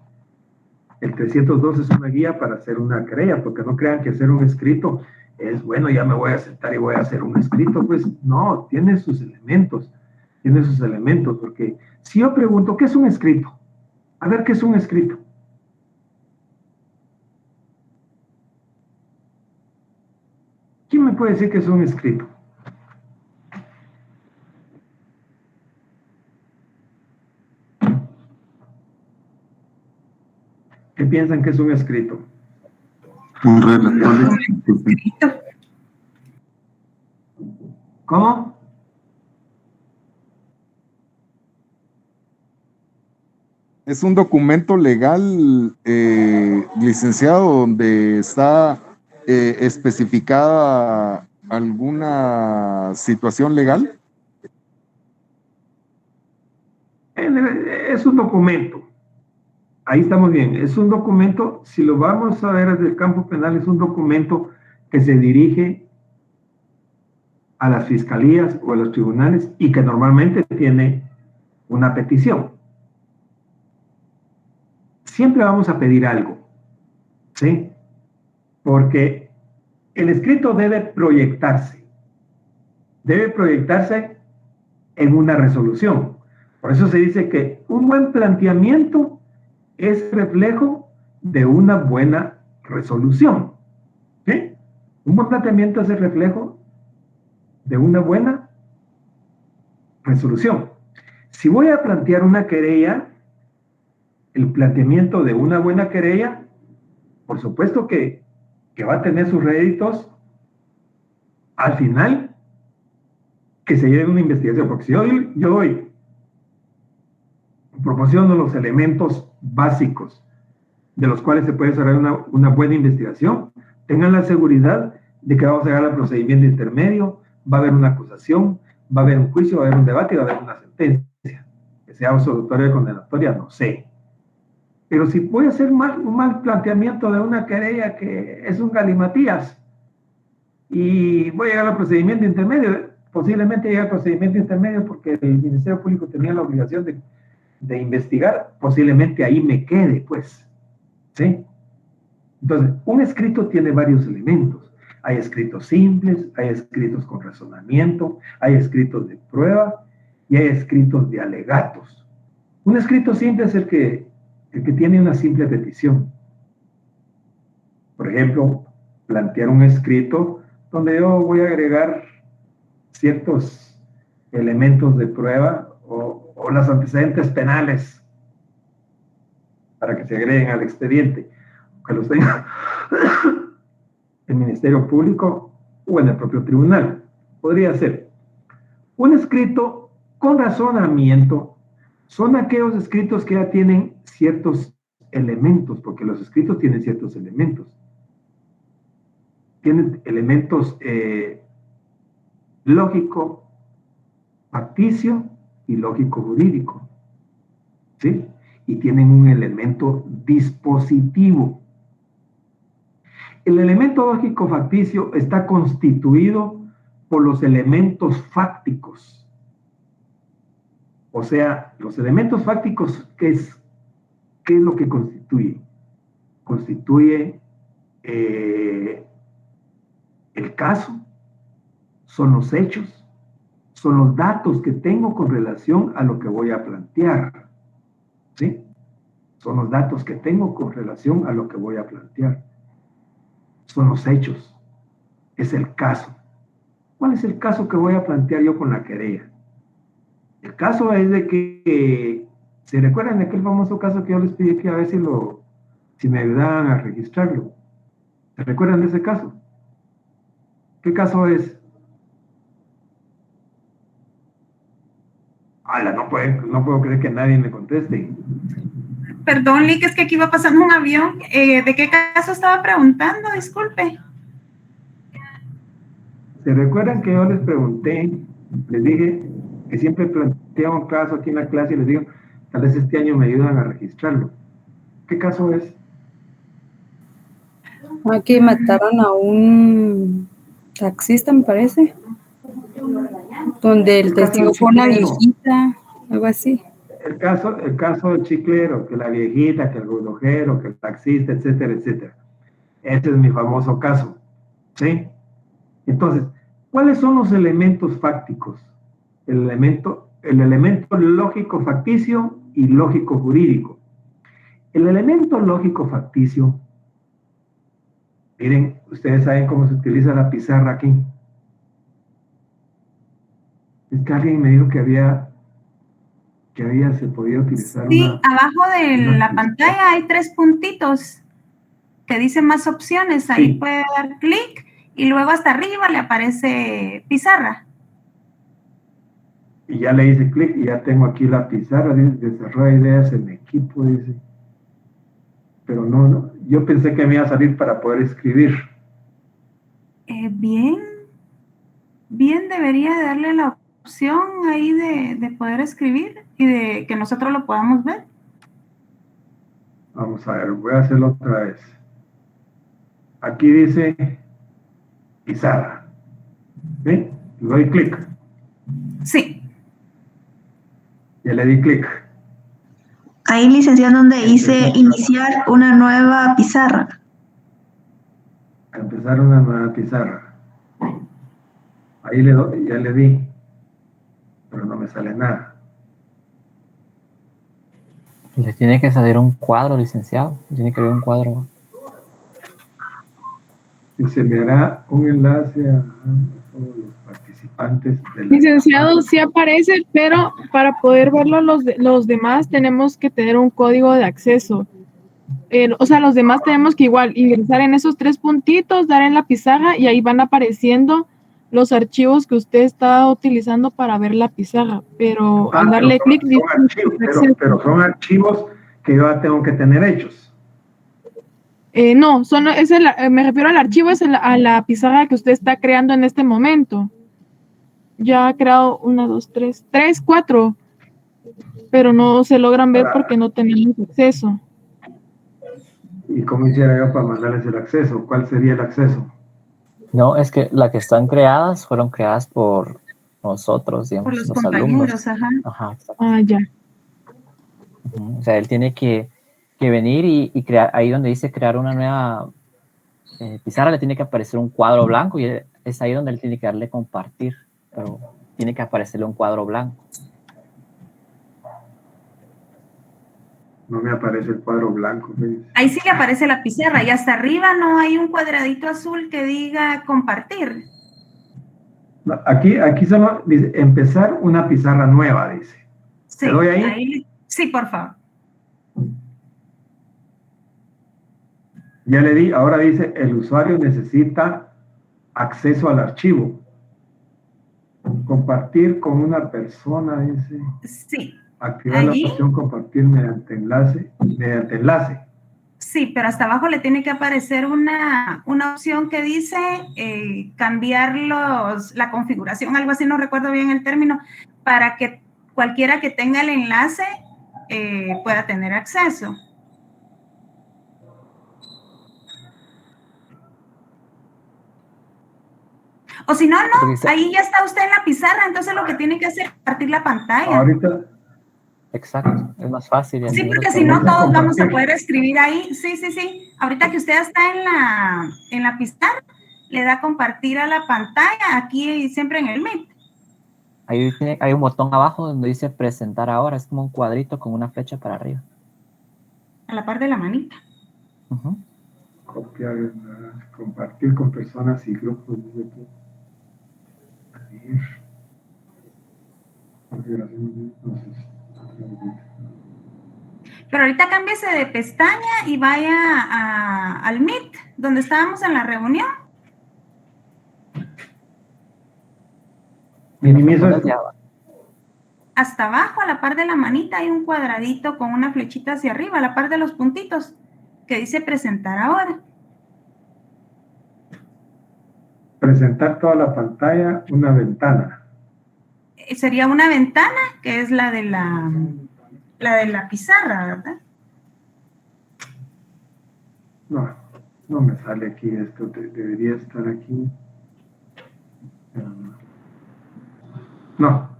El 302 es una guía para hacer una querella, porque no crean que hacer un escrito es, bueno, ya me voy a sentar y voy a hacer un escrito, pues no, tiene sus elementos, porque si yo pregunto, ¿qué es un escrito? A ver, ¿qué es un escrito? ¿Quién me puede decir que es un escrito? ¿Qué piensan que es un escrito? Un relato escrito. ¿Cómo? Es un documento legal, licenciado, donde está especificada alguna situación legal. Es un documento. Ahí estamos bien. Es un documento, si lo vamos a ver desde el campo penal, es un documento que se dirige a las fiscalías o a los tribunales y que normalmente tiene una petición. Siempre vamos a pedir algo, ¿sí? Porque el escrito debe proyectarse en una resolución. Por eso se dice que un buen planteamiento es reflejo de una buena resolución, ¿sí? Un buen planteamiento es el reflejo de una buena resolución. Si voy a plantear una querella, el planteamiento de una buena querella, por supuesto que va a tener sus réditos al final que se lleve una investigación, porque si yo doy, proporciono los elementos básicos de los cuales se puede desarrollar una buena investigación, tengan la seguridad de que vamos a llegar al procedimiento intermedio, va a haber una acusación, va a haber un juicio, va a haber un debate y va a haber una sentencia. Que sea absolutoria o condenatoria, no sé. Pero si voy a hacer un mal planteamiento de una querella que es un galimatías y voy a llegar al procedimiento intermedio, posiblemente llegue al procedimiento intermedio porque el Ministerio Público tenía la obligación de investigar, posiblemente ahí me quede, pues, ¿sí? Entonces, un escrito tiene varios elementos. Hay escritos simples, hay escritos con razonamiento, hay escritos de prueba y hay escritos de alegatos. Un escrito simple es el que tiene una simple petición. Por ejemplo, plantear un escrito donde yo voy a agregar ciertos elementos de prueba o los antecedentes penales para que se agreguen al expediente, que los tenga el Ministerio Público o en el propio tribunal. Podría ser un escrito con razonamiento. Son aquellos escritos que ya tienen ciertos elementos, porque los escritos tienen ciertos elementos. Tienen elementos lógico, facticio y lógico jurídico, ¿sí? Y tienen un elemento dispositivo. El elemento lógico facticio está constituido por los elementos fácticos. O sea, los elementos fácticos, ¿qué es lo que constituye? Constituye el caso, son los hechos, son los datos que tengo con relación a lo que voy a plantear, ¿sí? Son los datos que tengo con relación a lo que voy a plantear. Son los hechos, es el caso. ¿Cuál es el caso que voy a plantear yo con la querella? El caso es de que, ¿se recuerdan de aquel famoso caso que yo les pedí que a ver si me ayudaban a registrarlo? ¿Se recuerdan de ese caso? ¿Qué caso es? ¡Hala! No puedo creer que nadie me conteste. Perdón, Lick, es que aquí va pasando un avión. ¿De qué caso estaba preguntando? Disculpe. ¿Se recuerdan que yo les pregunté, les dije que siempre planteaba un caso aquí en la clase y les digo, tal vez este año me ayudan a registrarlo? ¿Qué caso es? Aquí mataron a un taxista, me parece, donde el testigo fue una viejita, algo así. El caso chiclero, que la viejita, que el relojero, que el taxista, etcétera, etcétera. Ese es mi famoso caso, ¿sí? Entonces, ¿cuáles son los elementos fácticos? El elemento lógico facticio y lógico jurídico. El elemento lógico facticio, miren, ustedes saben cómo se utiliza la pizarra aquí. Es que alguien me dijo que se podía utilizar abajo de la pantalla hay 3 puntitos que dicen más opciones. Ahí sí. puede dar clic y luego hasta arriba le aparece pizarra. Y ya le hice clic y ya tengo aquí la pizarra, dice, desarrolla ideas en equipo, dice. Pero no, yo pensé que me iba a salir para poder escribir. Bien, debería darle la opción ahí de poder escribir y de que nosotros lo podamos ver. Vamos a ver, voy a hacerlo otra vez. Aquí dice pizarra, ¿sí? Le doy clic. Sí. Ya le di clic. Ahí, licenciado, donde dice iniciar una nueva pizarra. Empezar una nueva pizarra. Ahí le doy, ya le di, pero no me sale nada. Le tiene que salir un cuadro, licenciado. Tiene que haber un cuadro. Y se me hará un enlace a todos los participantes del... Licenciado, sí aparece, pero para poder verlo los demás tenemos que tener un código de acceso. O sea, los demás tenemos que igual ingresar en esos 3 puntitos, dar en la pizarra y ahí van apareciendo los archivos que usted está utilizando para ver la pizarra. Pero al darle clic... Pero son archivos que yo ya tengo que tener hechos. No, me refiero al archivo, a la pizarra que usted está creando en este momento. Ya ha creado 1, 2, 3, 4, pero no se logran ver porque no tenemos acceso. ¿Y cómo hiciera yo para mandarles el acceso? ¿Cuál sería el acceso? No, es que las que están creadas fueron creadas por nosotros, digamos, Por los alumnos. compañeros, Ajá. Ah, ya. O sea, él tiene que venir y crear, ahí donde dice crear una nueva pizarra, le tiene que aparecer un cuadro blanco y es ahí donde él tiene que darle compartir, pero tiene que aparecerle un cuadro blanco. No me aparece el cuadro blanco. ¿Ves? Ahí sí le aparece la pizarra y hasta arriba no hay un cuadradito azul que diga compartir. No, aquí solo dice empezar una pizarra nueva, dice. Sí, ¿Le doy ahí? Sí, por favor. Ya le di, ahora dice el usuario necesita acceso al archivo. Compartir con una persona, dice. Sí. Activar la opción compartir mediante enlace. Sí, pero hasta abajo le tiene que aparecer una opción que dice cambiar la configuración, algo así, no recuerdo bien el término, para que cualquiera que tenga el enlace pueda tener acceso. O si no, ahí ya está usted en la pizarra, entonces lo que tiene que hacer es compartir la pantalla. Ahorita. Exacto, es más fácil. Sí, porque si no todos vamos a poder escribir ahí. Sí. Ahorita que usted está en la pizarra, le da compartir a la pantalla, aquí siempre en el Meet. Ahí hay un botón abajo donde dice presentar ahora, es como un cuadrito con una flecha para arriba. A la par de la manita. Copiar, compartir con personas y grupos. Pero ahorita cámbiese de pestaña y vaya al Meet, donde estábamos en la reunión. Minimizo esto. Hasta abajo, a la par de la manita, hay un cuadradito con una flechita hacia arriba, a la par de los puntitos, que dice presentar ahora. Presentar toda la pantalla, una ventana. Sería una ventana, que es la de la pizarra, ¿verdad? No me sale aquí esto, debería estar aquí. No.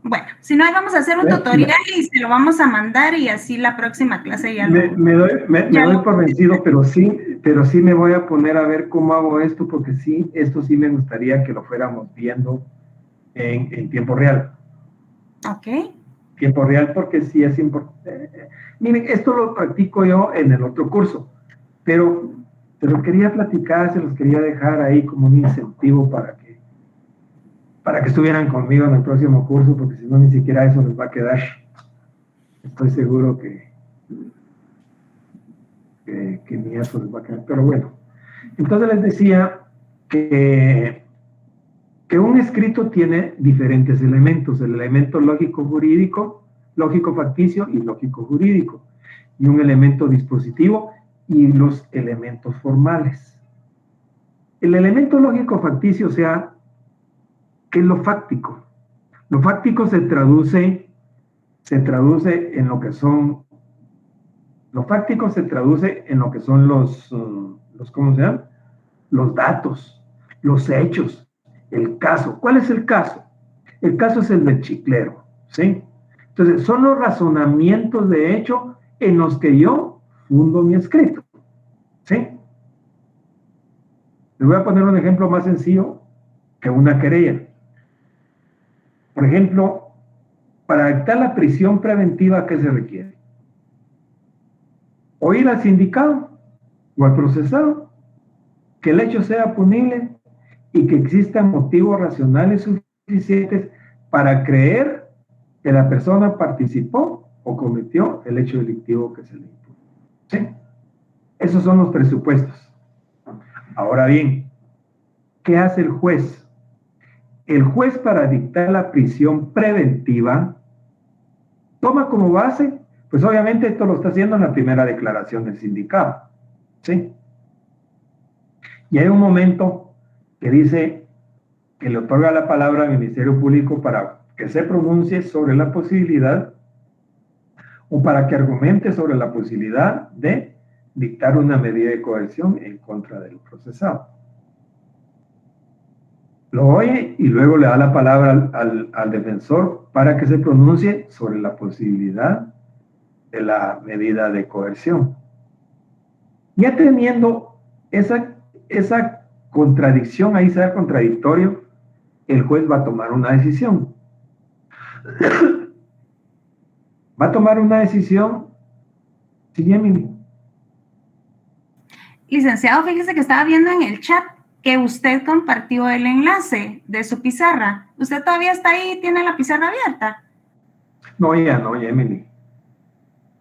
Bueno, si no, vamos a hacer un tutorial y se lo vamos a mandar y así la próxima clase ya me doy por vencido, pero sí me voy a poner a ver cómo hago esto, porque sí, esto sí me gustaría que lo fuéramos viendo en tiempo real. Ok. Tiempo real, porque sí es importante. Miren, esto lo practico yo en el otro curso, pero quería platicar, se los quería dejar ahí como un incentivo para que estuvieran conmigo en el próximo curso, porque si no, ni siquiera eso les va a quedar. Estoy seguro que ni eso les va a quedar. Pero bueno, entonces les decía que un escrito tiene diferentes elementos, el elemento lógico-jurídico, lógico-facticio y lógico-jurídico, y un elemento dispositivo y los elementos formales. El elemento lógico-facticio, o sea, ¿qué es lo fáctico? Lo fáctico se traduce en lo que son, ¿cómo se llama? Los datos, los hechos, El caso. ¿Cuál es el caso? El caso es el del chiclero, ¿sí? Entonces, son los razonamientos de hecho en los que yo fundo mi escrito, ¿sí? Les voy a poner un ejemplo más sencillo que una querella. Por ejemplo, para dictar la prisión preventiva, ¿qué se requiere? Oír al sindicado o al procesado, que el hecho sea punible y que existan motivos racionales suficientes para creer que la persona participó o cometió el hecho delictivo que se le impuso. ¿Sí? Esos son los presupuestos. Ahora bien, ¿qué hace el juez? El juez, para dictar la prisión preventiva, toma como base, pues obviamente esto lo está haciendo en la primera declaración del sindicado, ¿sí? Y hay un momento que dice que le otorga la palabra al Ministerio Público para que se pronuncie sobre la posibilidad o para que argumente sobre la posibilidad de dictar una medida de coerción en contra del procesado. Lo oye y luego le da la palabra al defensor para que se pronuncie sobre la posibilidad de la medida de coerción. Ya teniendo esa contradicción, ahí sea contradictorio, el juez va a tomar una decisión. Va a tomar una decisión. Sí, Emily. Licenciado, fíjese que estaba viendo en el chat que usted compartió el enlace de su pizarra. ¿Usted todavía está ahí? ¿Tiene la pizarra abierta? No, ya no, ya, Emily.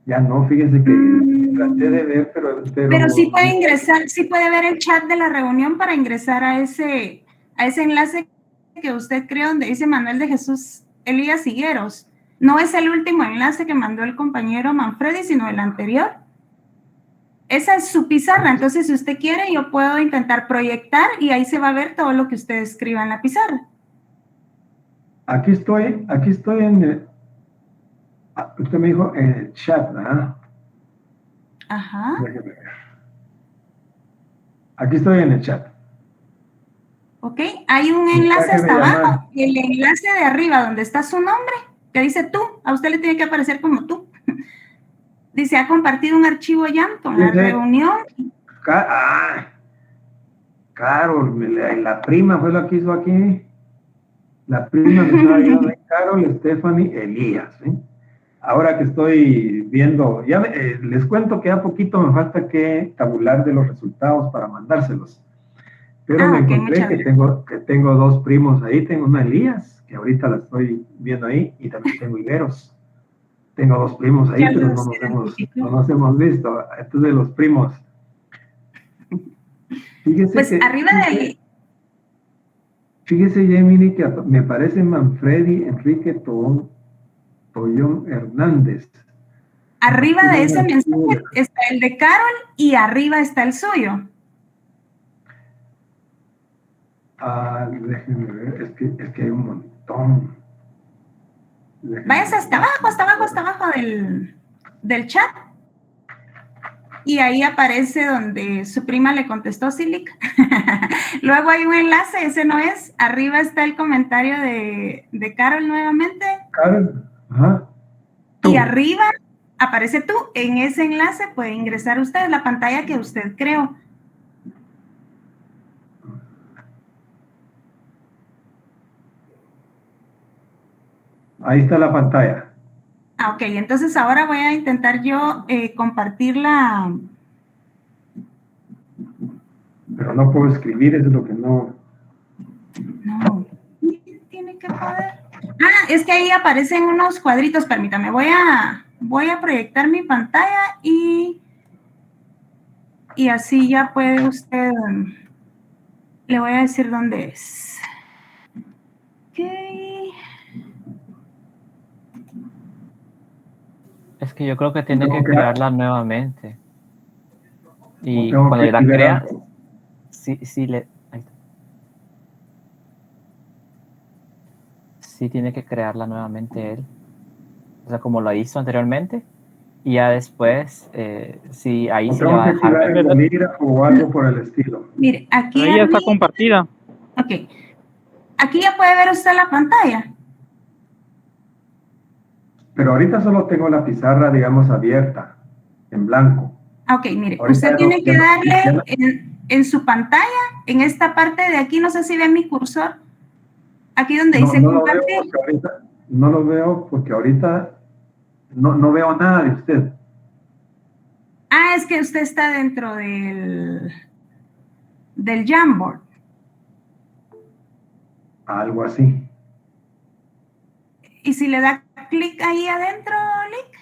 Ya no, fíjese que traté de ver, pero sí puede ingresar, sí puede ver el chat de la reunión para ingresar a ese enlace que usted creó donde dice Manuel de Jesús Elías Higueros. No es el último enlace que mandó el compañero Manfredi, sino el anterior. Esa es su pizarra, entonces si usted quiere yo puedo intentar proyectar y ahí se va a ver todo lo que usted escriba en la pizarra. Aquí estoy en el, usted me dijo en el chat, ¿verdad? Ajá. Aquí estoy en el chat. Ok, hay un enlace hasta abajo, y el enlace de arriba donde está su nombre, que dice tú, a usted le tiene que aparecer como tú. Dice, ha compartido un archivo ya con la reunión. Carol, la prima fue la que hizo aquí. La prima me estaba ayudando, Carol, Stephanie, Elías. ¿Sí? Ahora que estoy viendo, ya les cuento que a poquito me falta que tabular de los resultados para mandárselos. Pero me encontré que tengo dos primos ahí. Tengo una Elías, que ahorita la estoy viendo ahí, y también tengo Higueros. Tengo dos primos ahí, pero no nos hemos visto. Estos de los primos. Fíjese pues que, arriba del... Fíjese, Emily, que me parece Manfredi Enrique Tollón Hernández. Arriba de ese mensaje está el de Carol y arriba está el suyo. Déjenme ver, es que hay un montón. Váyase hasta abajo del chat. Y ahí aparece donde su prima le contestó Silic. Luego hay un enlace, ese no es. Arriba está el comentario de Carol nuevamente. Carol, ajá. Y arriba aparece tú. En ese enlace puede ingresar usted la pantalla que usted creó. Ahí está la pantalla. Ok, entonces ahora voy a intentar yo compartirla. Pero no puedo escribir, eso es lo que no... No, tiene que poder. Es que ahí aparecen unos cuadritos, permítame, voy a proyectar mi pantalla y así ya puede usted, le voy a decir dónde es. Ok. Es que yo creo que tiene que crearla nuevamente. Y cuando la crea, sí tiene que crearla nuevamente él. O sea, como lo hizo anteriormente. Y ya después, sí, ahí se va a dejar. El bolígrafo o algo por el estilo. Mire, aquí ya está compartida. Ok. Aquí ya puede ver usted la pantalla. Pero ahorita solo tengo la pizarra, digamos, abierta, en blanco. Ok, mire, Ahorita usted no- tiene que ya no- darle en su pantalla, en esta parte de aquí, no sé si ve mi cursor, aquí donde dice no lo veo compartir. porque ahorita, no lo veo porque ahorita no veo nada de usted. Ah, es que usted está dentro del Jamboard. Algo así. Y si le da clic ahí adentro, Lick,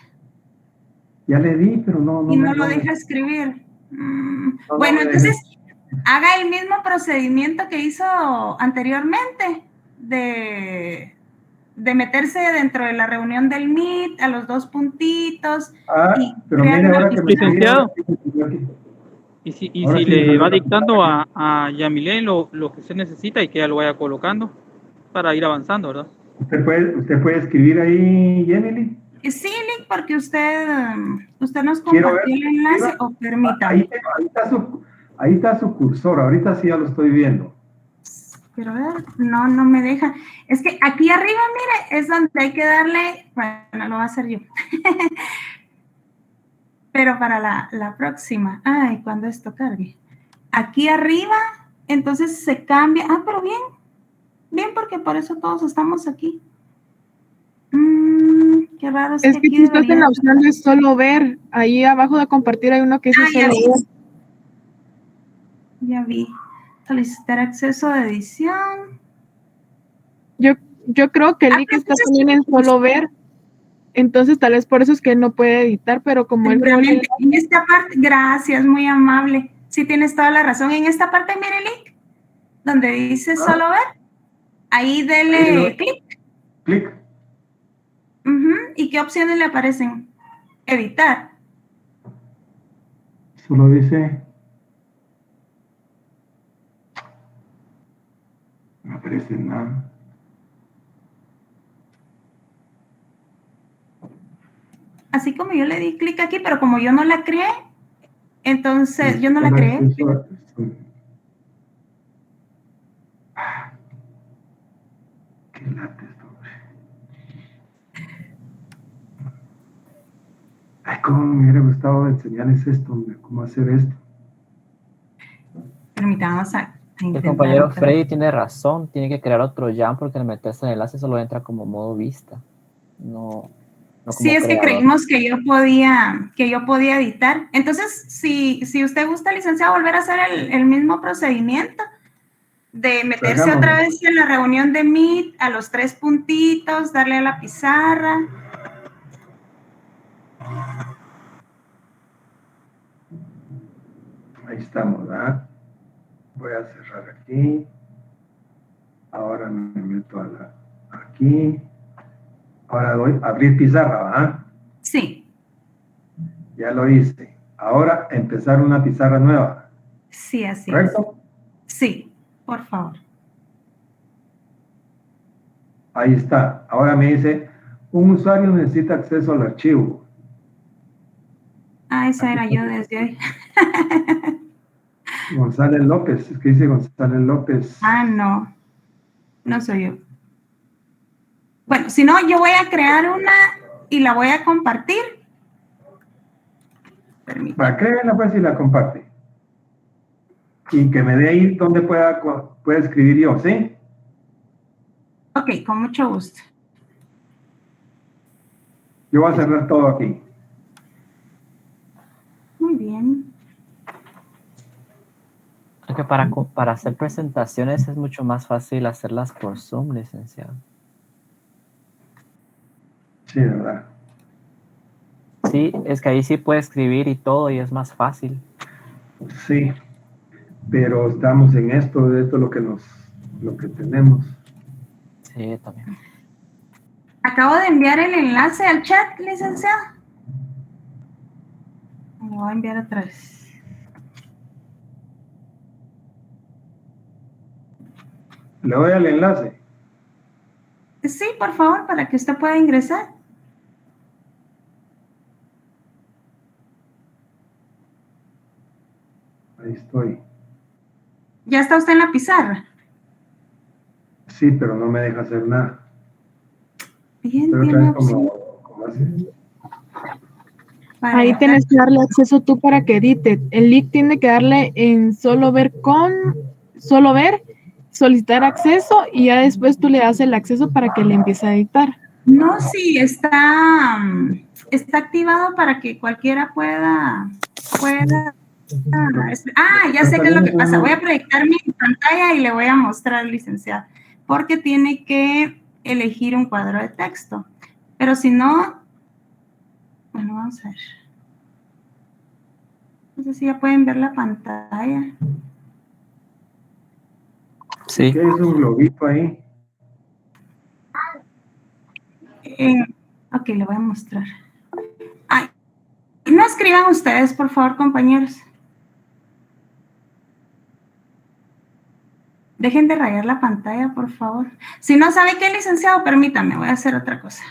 Ya le di, pero no y no me- lo no me- deja escribir. no Bueno, me entonces deja. haga el mismo procedimiento que hizo anteriormente de meterse dentro de la reunión del Meet a los 2 puntitos y Pero crear mire, una ahora que me pizarra. escribe, Licenciado, aquí. y Ahora si sí me le salió va la dictando pantalla. a Yamilé lo que usted necesita y que ella lo vaya colocando para ir avanzando, ¿verdad? ¿Usted puede escribir ahí, Emily? Sí, Lick, porque usted nos Quiero ver. compartió el enlace, o permítame. Ahí está su cursor, ahorita sí ya lo estoy viendo. Quiero ver, no me deja. Es que aquí arriba, mire, es donde hay que darle, bueno, lo voy a hacer yo. Pero para la próxima, ay, cuando esto cargue. Aquí arriba, entonces se cambia. Ah, pero bien, porque por eso todos estamos aquí. Qué raro, Es que aquí tú estás en debería- la opción de solo ver. Ahí abajo de compartir hay uno que dice ya solo vi. ver. Ya vi. Solicitar acceso de edición. Yo creo que el link está también en solo ver. Entonces, tal vez por eso es que él no puede editar, pero como él creó el Seguramente. En esta parte, gracias, muy amable. Sí, tienes toda la razón. En esta parte, mire, Lick, donde dice solo ver, ahí dele clic. Clic. ¿Y qué opciones le aparecen? Editar. Solo dice. No aparece nada. Así como yo le di clic aquí, pero como yo no la creé, entonces yo no la creé. Qué lata esto. Ay, cómo me hubiera gustado enseñarles esto, hombre, cómo hacer esto. Permítamos El compañero Freddy tiene razón, tiene que crear otro jam porque al meterse en el enlace solo entra como modo vista. No como Sí, es que creador. creímos que yo podía editar. Entonces, si usted gusta, licenciado, volver a hacer el mismo procedimiento de meterse Hagámoslo. otra vez en la reunión de Meet, a los 3 puntitos, darle a la pizarra. Ahí estamos, ¿verdad? Voy a cerrar aquí. Ahora me meto aquí. Ahora doy abrir pizarra, ¿verdad? Sí. Ya lo hice. Ahora empezar una pizarra nueva. Sí, así ¿Correcto? es. Sí, por favor. Ahí está. Ahora me dice, un usuario necesita acceso al archivo. Ah, esa era yo desde hoy. González López, es que dice González López. Ah, no soy yo. Bueno, si no, yo voy a crear una y la voy a compartir. Para créanla pues y la comparte. Y que me dé ahí donde pueda escribir yo, ¿sí? Ok, con mucho gusto. Yo voy a cerrar todo aquí. Muy bien. Aunque para hacer presentaciones es mucho más fácil hacerlas por Zoom, licenciado. Sí, de verdad. Sí, es que ahí sí puede escribir y todo y es más fácil. Sí, pero estamos en esto es lo que tenemos. Sí, también. Acabo de enviar el enlace al chat, licenciado. Lo voy a enviar otra vez. Le doy al enlace. Sí, por favor, para que usted pueda ingresar. Ahí estoy. ¿Ya está usted en la pizarra? Sí, pero no me deja hacer nada. Bien, Pero tiene otra vez opción. como así. Ahí tienes que darle acceso tú para que edite. El leak tiene que darle en solo ver, solicitar acceso y ya después tú le das el acceso para que le empiece a editar. No, sí, está activado para que cualquiera pueda. Ya sé qué es lo que pasa. Voy a proyectar mi pantalla y le voy a mostrar, licenciada, porque tiene que elegir un cuadro de texto. Pero si no, bueno, vamos a ver. No sé si ya pueden ver la pantalla. Sí. ¿Qué es un globito ahí? Ok, le voy a mostrar. Ay, no escriban ustedes, por favor, compañeros. Dejen de rayar la pantalla, por favor. Si no sabe qué, licenciado, permítame, voy a hacer otra cosa.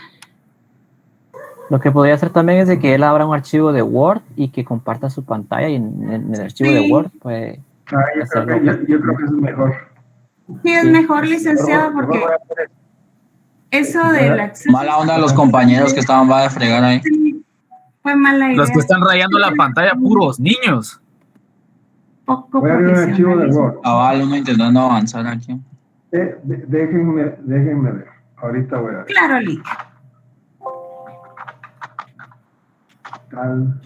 Lo que podría hacer también es de que él abra un archivo de Word y que comparta su pantalla y en el archivo de Word puede hacerlo. Yo creo que es mejor. Sí, es mejor, licenciado, porque eso del acceso... Mala onda de los compañeros que estaban va a fregar ahí. Fue mala idea. Los que están rayando la pantalla, puros niños. Poco Voy a abrir un archivo de Word. Uno intentando avanzar aquí. Déjenme ver. Ahorita voy a ver. Claro, Lick. Tal.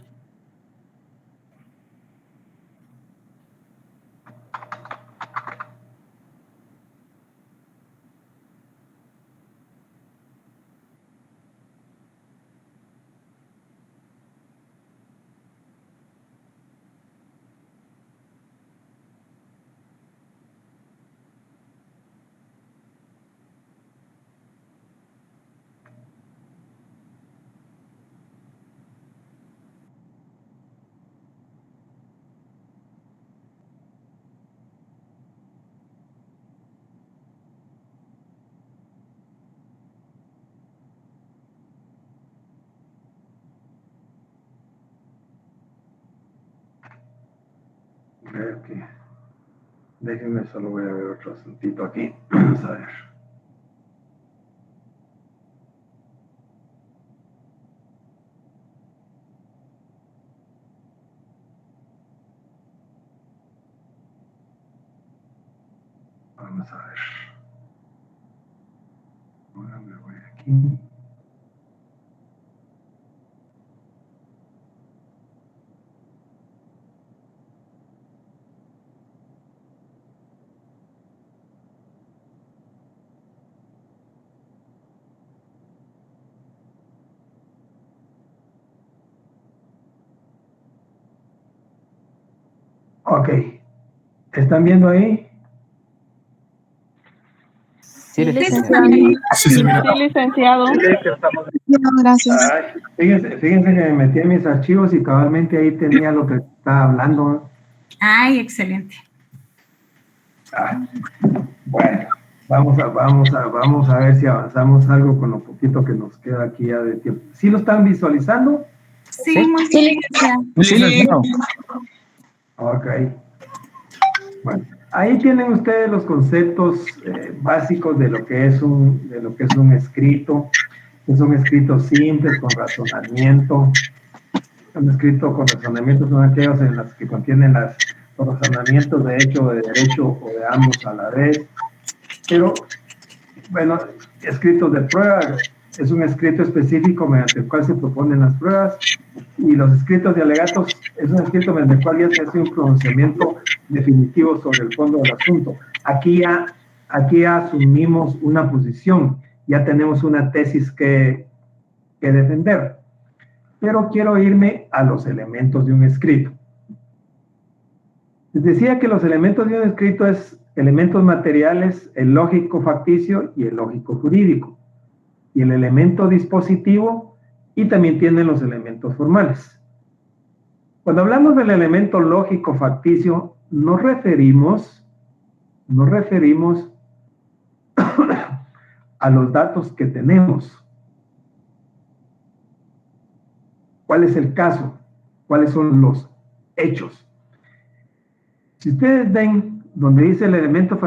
Ok. Déjenme, solo voy a ver otro asuntito aquí. Vamos a ver. Vamos a ver. Ahora me voy aquí. Ok. ¿Están viendo ahí? Sí, licenciado. Sí, licenciado. Gracias. Fíjense que me metí en mis archivos y cabalmente ahí tenía lo que estaba hablando. Ay, excelente. Bueno, vamos a ver si avanzamos algo con lo poquito que nos queda aquí ya de tiempo. ¿Sí lo están visualizando? Sí, muy bien, licenciado. Sí. Ok. Bueno, ahí tienen ustedes los conceptos básicos de lo que es un escrito. Es un escrito simple, con razonamiento. Un escrito con razonamiento son aquellos en los que contienen los razonamientos de hecho, de derecho o de ambos a la vez. Pero, bueno, escritos de prueba es un escrito específico mediante el cual se proponen las pruebas, y los escritos de alegatos es un escrito mediante el cual ya se hace un pronunciamiento definitivo sobre el fondo del asunto. Aquí ya asumimos una posición, ya tenemos una tesis que defender, pero quiero irme a los elementos de un escrito. Les decía que los elementos de un escrito es elementos materiales, el lógico facticio y el lógico jurídico, y el elemento dispositivo, y también tienen los elementos formales. Cuando hablamos del elemento lógico facticio, nos referimos a los datos que tenemos. ¿Cuál es el caso? ¿Cuáles son los hechos? Si ustedes ven donde dice el elemento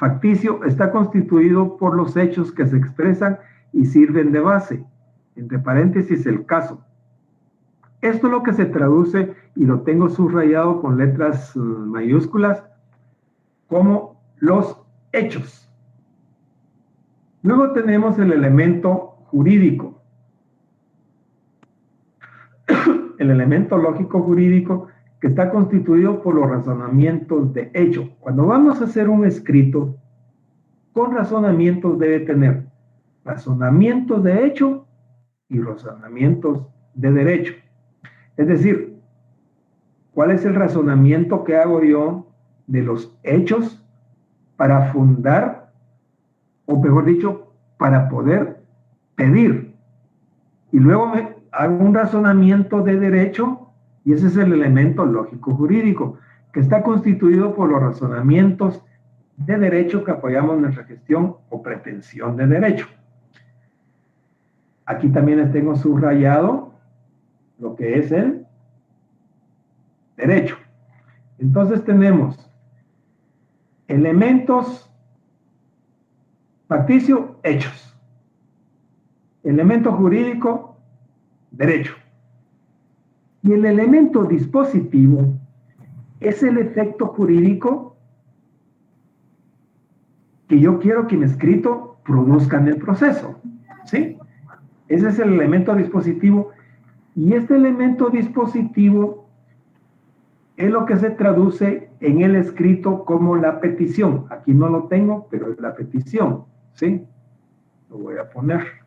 facticio está constituido por los hechos que se expresan y sirven de base, entre paréntesis el caso. Esto es lo que se traduce, y lo tengo subrayado con letras mayúsculas, como los hechos. Luego tenemos el elemento jurídico. El elemento lógico jurídico, que está constituido por los razonamientos de hecho. Cuando vamos a hacer un escrito, con razonamientos debe tener razonamientos de hecho y razonamientos de derecho. Es decir, ¿cuál es el razonamiento que hago yo de los hechos para fundar, o mejor dicho, para poder pedir? Y luego hago un razonamiento de derecho, y ese es el elemento lógico jurídico, que está constituido por los razonamientos de derecho que apoyamos nuestra gestión o pretensión de derecho. Aquí también les tengo subrayado lo que es el derecho. Entonces tenemos elementos facticio, hechos. Elemento jurídico, derecho. Y el elemento dispositivo es el efecto jurídico que yo quiero que mi escrito produzca en el proceso, ¿sí? Ese es el elemento dispositivo, y este elemento dispositivo es lo que se traduce en el escrito como la petición. Aquí no lo tengo, pero es la petición, ¿sí? Lo voy a poner.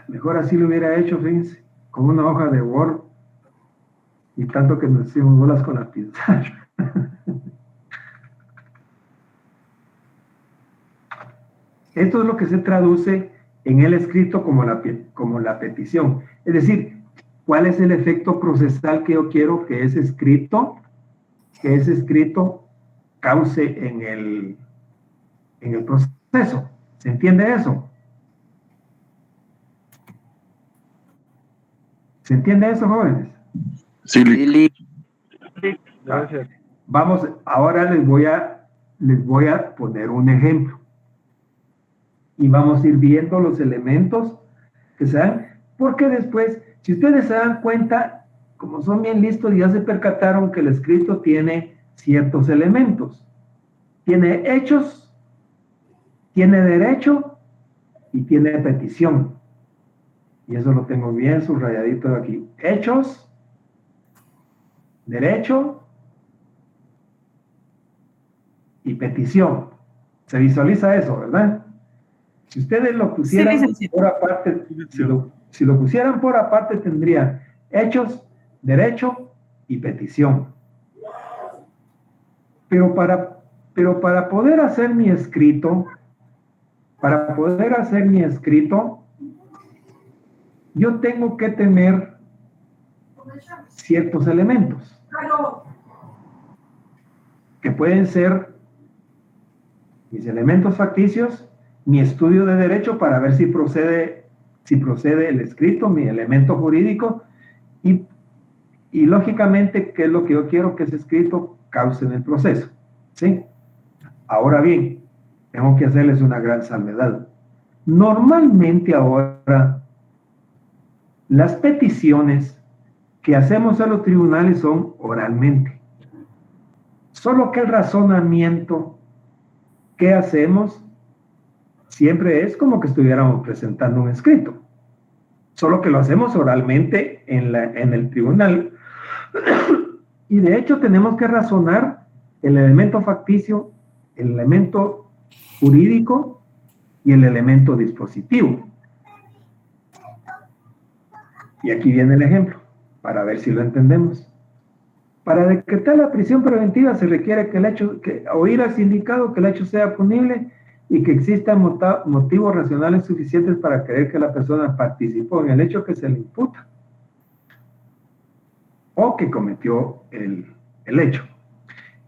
Mejor así lo hubiera hecho, fíjense, con una hoja de Word, y tanto que nos hicimos bolas con la pizarra. Esto es lo que se traduce en el escrito como la petición. Es decir, ¿cuál es el efecto procesal que yo quiero que ese escrito cause en el proceso? ¿Se entiende eso? ¿Se entiende eso, jóvenes? Sí, Gracias. Vamos, ahora les voy a poner un ejemplo. Y vamos a ir viendo los elementos que se dan, porque después, si ustedes se dan cuenta, como son bien listos, ya se percataron que el escrito tiene ciertos elementos. Tiene hechos, tiene derecho y tiene petición. Y eso lo tengo bien subrayadito aquí. Hechos, derecho y petición. Se visualiza eso, ¿verdad? Si ustedes lo pusieran por aparte, si lo pusieran por aparte, tendría hechos, derecho y petición. Pero para poder hacer mi escrito, yo tengo que tener ciertos elementos que pueden ser mis elementos facticios, mi estudio de derecho para ver si procede el escrito, mi elemento jurídico, y lógicamente qué es lo que yo quiero que ese escrito cause en el proceso, ¿sí? Ahora bien, tengo que hacerles una gran salvedad. Normalmente ahora las peticiones que hacemos a los tribunales son oralmente. Solo que el razonamiento que hacemos siempre es como que estuviéramos presentando un escrito. Solo que lo hacemos oralmente en el tribunal. Y de hecho tenemos que razonar el elemento facticio, el elemento jurídico y el elemento dispositivo. Y aquí viene el ejemplo, para ver si lo entendemos. Para decretar la prisión preventiva se requiere que oír al sindicado que el hecho sea punible y que existan motivos racionales suficientes para creer que la persona participó en el hecho que se le imputa o que cometió el hecho.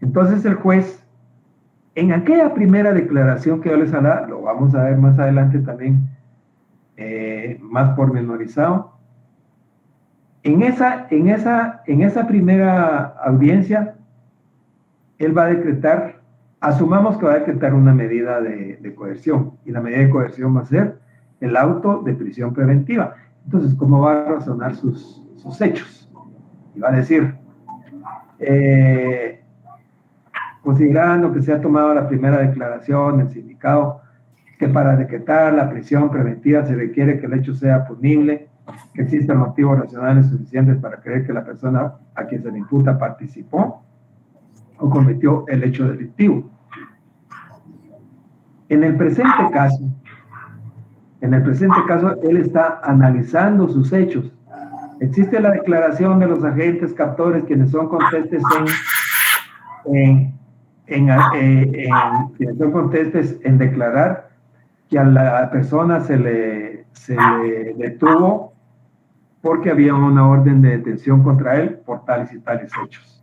Entonces el juez, en aquella primera declaración que yo les hará, lo vamos a ver más adelante también, más pormenorizado, En esa primera audiencia, él va a decretar, asumamos que va a decretar una medida de coerción, y la medida de coerción va a ser el auto de prisión preventiva. Entonces, ¿cómo va a razonar sus hechos? Y va a decir, considerando que se ha tomado la primera declaración del sindicato, que para decretar la prisión preventiva se requiere que el hecho sea punible, que existan motivos racionales suficientes para creer que la persona a quien se le imputa participó o cometió el hecho delictivo. En el presente caso, él está analizando sus hechos. Existe la declaración de los agentes captores, quienes son contestes quienes son contestes en declarar que a la persona se le detuvo porque había una orden de detención contra él por tales y tales hechos.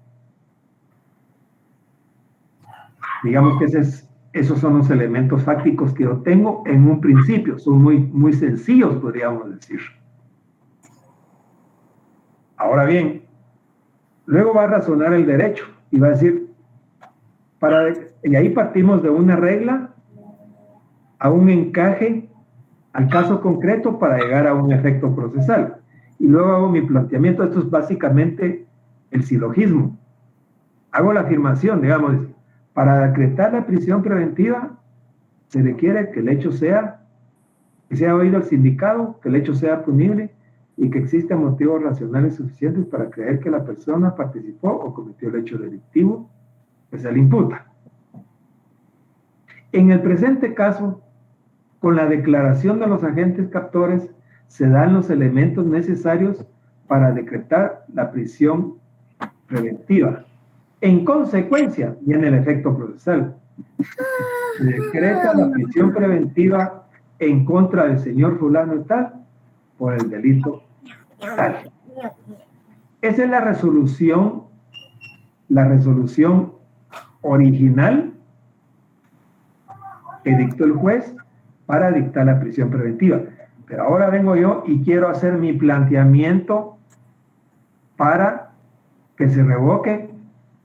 Digamos que esos son los elementos fácticos que yo tengo en un principio. Son muy sencillos, podríamos decir. Ahora bien, luego va a razonar el derecho y va a decir, y ahí partimos de una regla a un encaje al caso concreto para llegar a un efecto procesal. Y luego hago mi planteamiento. Esto es básicamente el silogismo. Hago la afirmación, digamos, para decretar la prisión preventiva se requiere que el hecho sea, que sea oído el sindicado, que el hecho sea punible y que existan motivos racionales suficientes para creer que la persona participó o cometió el hecho delictivo que se le imputa. En el presente caso, con la declaración de los agentes captores, se dan los elementos necesarios para decretar la prisión preventiva. En consecuencia, viene el efecto procesal. Se decreta la prisión preventiva en contra del señor fulano y tal por el delito tal. Esa es la resolución original que dictó el juez para dictar la prisión preventiva. Pero ahora vengo yo y quiero hacer mi planteamiento para que se revoque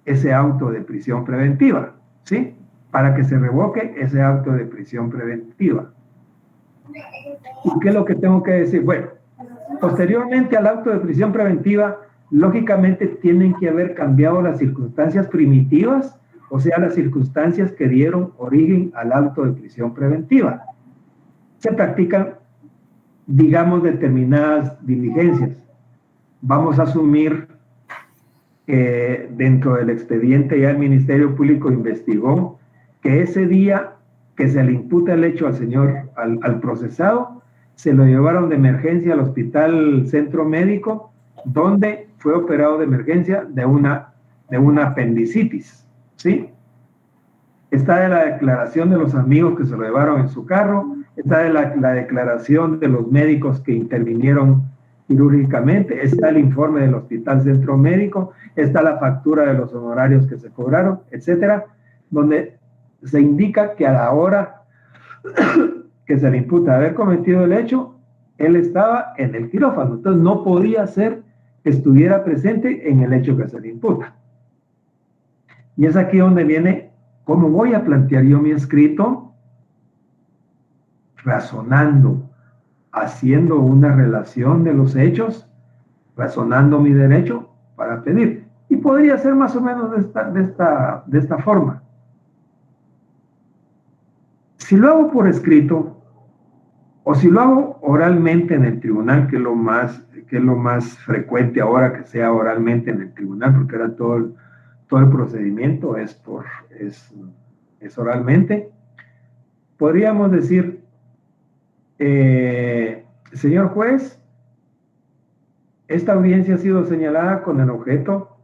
ese auto de prisión preventiva, ¿sí? Para que se revoque ese auto de prisión preventiva. ¿Y qué es lo que tengo que decir? Bueno, posteriormente al auto de prisión preventiva, lógicamente tienen que haber cambiado las circunstancias primitivas, o sea, las circunstancias que dieron origen al auto de prisión preventiva. Se practican, digamos, determinadas diligencias. Vamos a asumir que dentro del expediente ya el Ministerio Público investigó que ese día que se le imputa el hecho al procesado, se lo llevaron de emergencia al Hospital Centro Médico, donde fue operado de emergencia de una apendicitis, ¿sí? Está de la declaración de los amigos que se lo llevaron en su carro, está de la declaración de los médicos que intervinieron quirúrgicamente, está el informe del Hospital Centro Médico, está la factura de los honorarios que se cobraron, etcétera, donde se indica que a la hora que se le imputa haber cometido el hecho, él estaba en el quirófano, entonces no podía ser que estuviera presente en el hecho que se le imputa. Y es aquí donde viene cómo voy a plantear yo mi escrito, razonando, haciendo una relación de los hechos, razonando mi derecho para pedir. Y podría ser más o menos de esta forma. Si lo hago por escrito, o si lo hago oralmente en el tribunal, que es lo más frecuente ahora que sea oralmente en el tribunal, porque ahora todo el procedimiento es oralmente, podríamos decir, señor juez, esta audiencia ha sido señalada con el objeto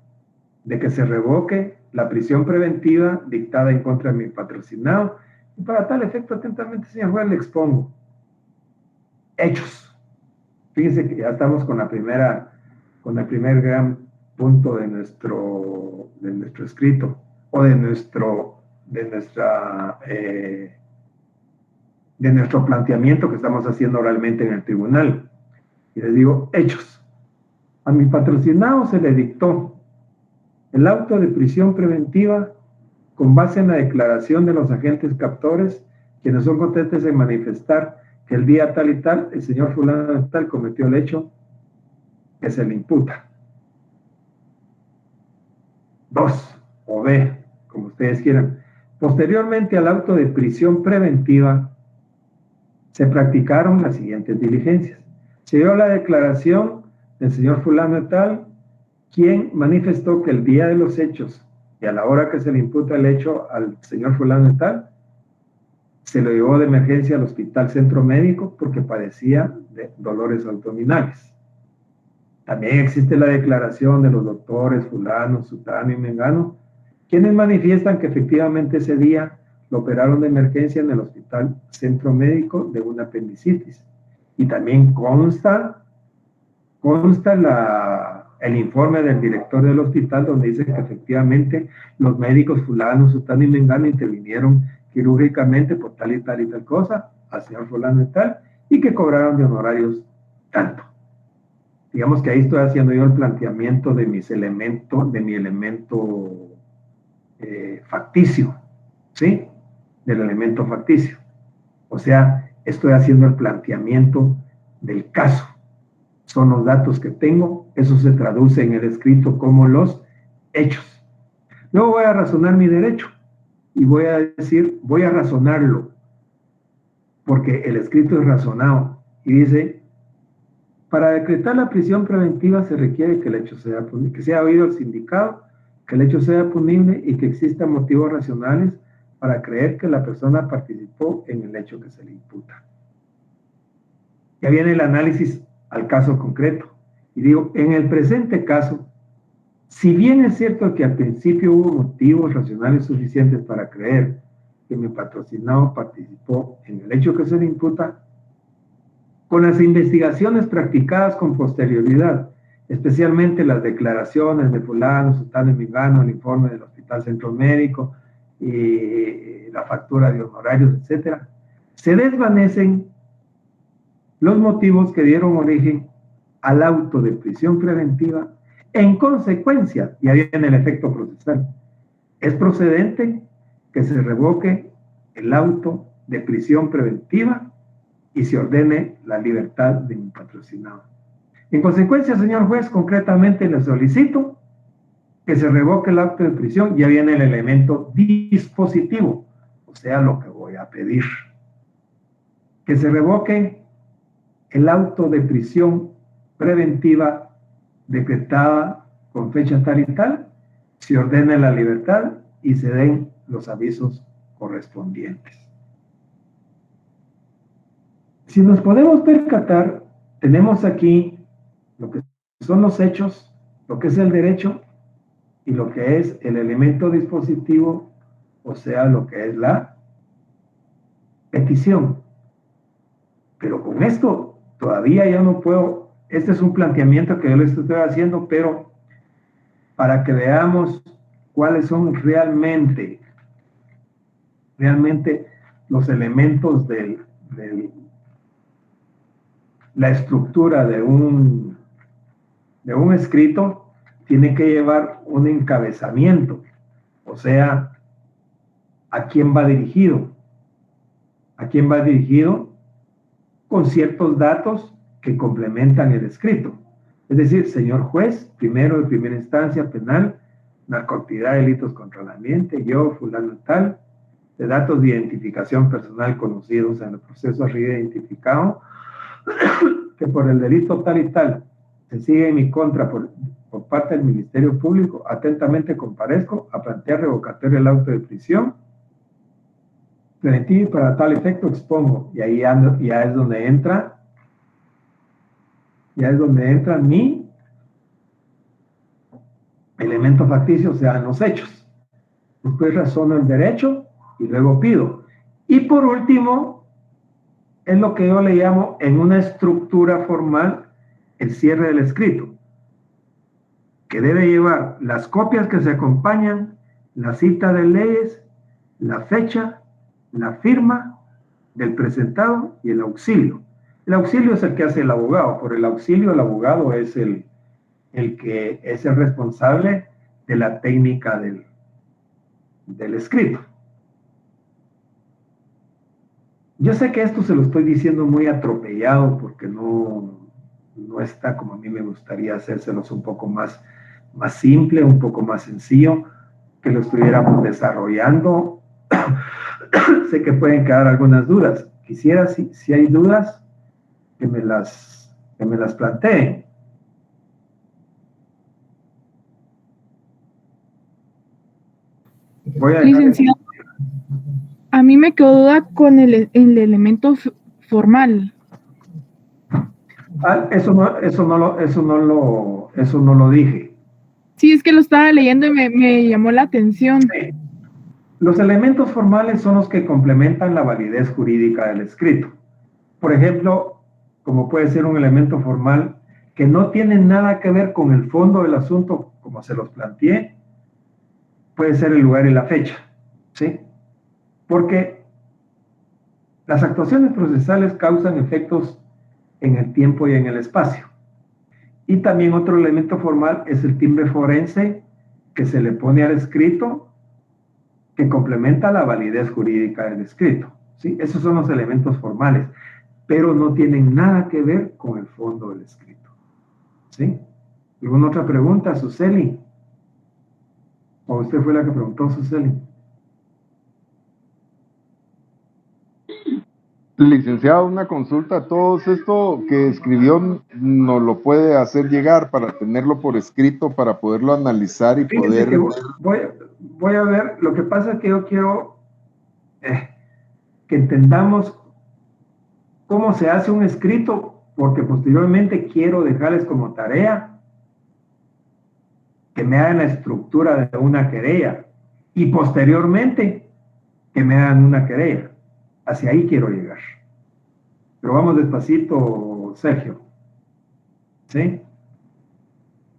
de que se revoque la prisión preventiva dictada en contra de mi patrocinado, y para tal efecto, atentamente, señor juez, le expongo hechos. Fíjense que ya estamos con el primer gran punto de nuestro escrito, o de nuestro planteamiento que estamos haciendo oralmente en el tribunal. Y les digo, hechos. A mi patrocinado se le dictó el auto de prisión preventiva con base en la declaración de los agentes captores, quienes son competentes en manifestar que el día tal y tal, el señor fulano de tal cometió el hecho que se le imputa. 2, o B, como ustedes quieran. Posteriormente al auto de prisión preventiva, se practicaron las siguientes diligencias. Se dio la declaración del señor fulano de tal, quien manifestó que el día de los hechos y a la hora que se le imputa el hecho al señor fulano de tal, se lo llevó de emergencia al Hospital Centro Médico porque padecía de dolores abdominales. También existe la declaración de los doctores fulano, sutano y mengano, quienes manifiestan que efectivamente ese día lo operaron de emergencia en el Hospital Centro Médico de una apendicitis. Y también consta el informe del director del hospital donde dice que efectivamente los médicos fulano, sutano y mengano intervinieron quirúrgicamente por tal y tal y tal cosa al señor fulano y tal, y que cobraron de honorarios tanto. Digamos que ahí estoy haciendo yo el planteamiento de mi elemento facticio, ¿sí? Del elemento facticio. O sea, estoy haciendo el planteamiento del caso. Son los datos que tengo, eso se traduce en el escrito como los hechos. Luego voy a razonar mi derecho y voy a decir, voy a razonarlo, porque el escrito es razonado y dice, para decretar la prisión preventiva se requiere que el hecho sea punible, que sea oído al sindicado, que el hecho sea punible y que existan motivos racionales para creer que la persona participó en el hecho que se le imputa. Ya viene el análisis al caso concreto. Y digo, en el presente caso, si bien es cierto que al principio hubo motivos racionales suficientes para creer que mi patrocinado participó en el hecho que se le imputa, con las investigaciones practicadas con posterioridad, especialmente las declaraciones de fulano, sutano y mengano, el informe del Hospital Centro Médico, y la factura de honorarios, etcétera, se desvanecen los motivos que dieron origen al auto de prisión preventiva. En consecuencia, ya viene el efecto procesal, es procedente que se revoque el auto de prisión preventiva y se ordene la libertad de mi patrocinado. En consecuencia, señor juez, concretamente le solicito que se revoque el auto de prisión. Ya viene el elemento dispositivo, o sea, lo que voy a pedir. Que se revoque el auto de prisión preventiva decretada con fecha tal y tal, se ordene la libertad y se den los avisos correspondientes. Si nos podemos percatar, tenemos aquí lo que son los hechos, lo que es el derecho y lo que es el elemento dispositivo, o sea, lo que es la petición. Pero con esto todavía yo no puedo, este es un planteamiento que yo les estoy haciendo, pero para que veamos cuáles son realmente los elementos de la estructura de un escrito, tiene que llevar un encabezamiento, o sea, ¿a quién va dirigido? ¿A quién va dirigido? Con ciertos datos que complementan el escrito. Es decir, señor juez, primero de primera instancia penal, narcoactividad, delitos contra el ambiente, yo, fulano tal, de datos de identificación personal conocidos en el proceso arriba identificado, que por el delito tal y tal se sigue en mi contra por parte del Ministerio Público, atentamente comparezco a plantear revocatoria del auto de prisión preventivo y para tal efecto expongo, y ahí ya es donde entra mi elemento facticio, o sea, los hechos. Después razono el derecho y luego pido. Y por último, es lo que yo le llamo en una estructura formal el cierre del escrito, que debe llevar las copias que se acompañan, la cita de leyes, la fecha, la firma del presentado y el auxilio. El auxilio es el que hace el abogado. Por el auxilio, el abogado es el el que es el responsable de la técnica del escrito. Yo sé que esto se lo estoy diciendo muy atropellado porque no está como a mí me gustaría hacérselos un poco más simple, un poco más sencillo, que lo estuviéramos desarrollando. Sé que pueden quedar algunas dudas. Quisiera, si hay dudas, que me las planteen. Licenciado, a mí me quedó duda con el elemento formal. Eso no lo dije. Sí, es que lo estaba leyendo y me llamó la atención. Sí. Los elementos formales son los que complementan la validez jurídica del escrito. Por ejemplo, como puede ser un elemento formal que no tiene nada que ver con el fondo del asunto, como se los planteé, puede ser el lugar y la fecha, ¿sí? Porque las actuaciones procesales causan efectos en el tiempo y en el espacio. Y también otro elemento formal es el timbre forense que se le pone al escrito, que complementa la validez jurídica del escrito, ¿sí? Esos son los elementos formales, pero no tienen nada que ver con el fondo del escrito, ¿sí? ¿Alguna otra pregunta, Suseli? ¿O usted fue la que preguntó, Suseli? Licenciado, una consulta. Todo esto que escribió nos lo puede hacer llegar para tenerlo por escrito, para poderlo analizar y Fíjense poder... que voy a ver, lo que pasa es que yo quiero que entendamos cómo se hace un escrito, porque posteriormente quiero dejarles como tarea que me hagan la estructura de una querella y posteriormente que me hagan una querella. Hacia ahí quiero llegar. Pero vamos despacito, Sergio. ¿Sí?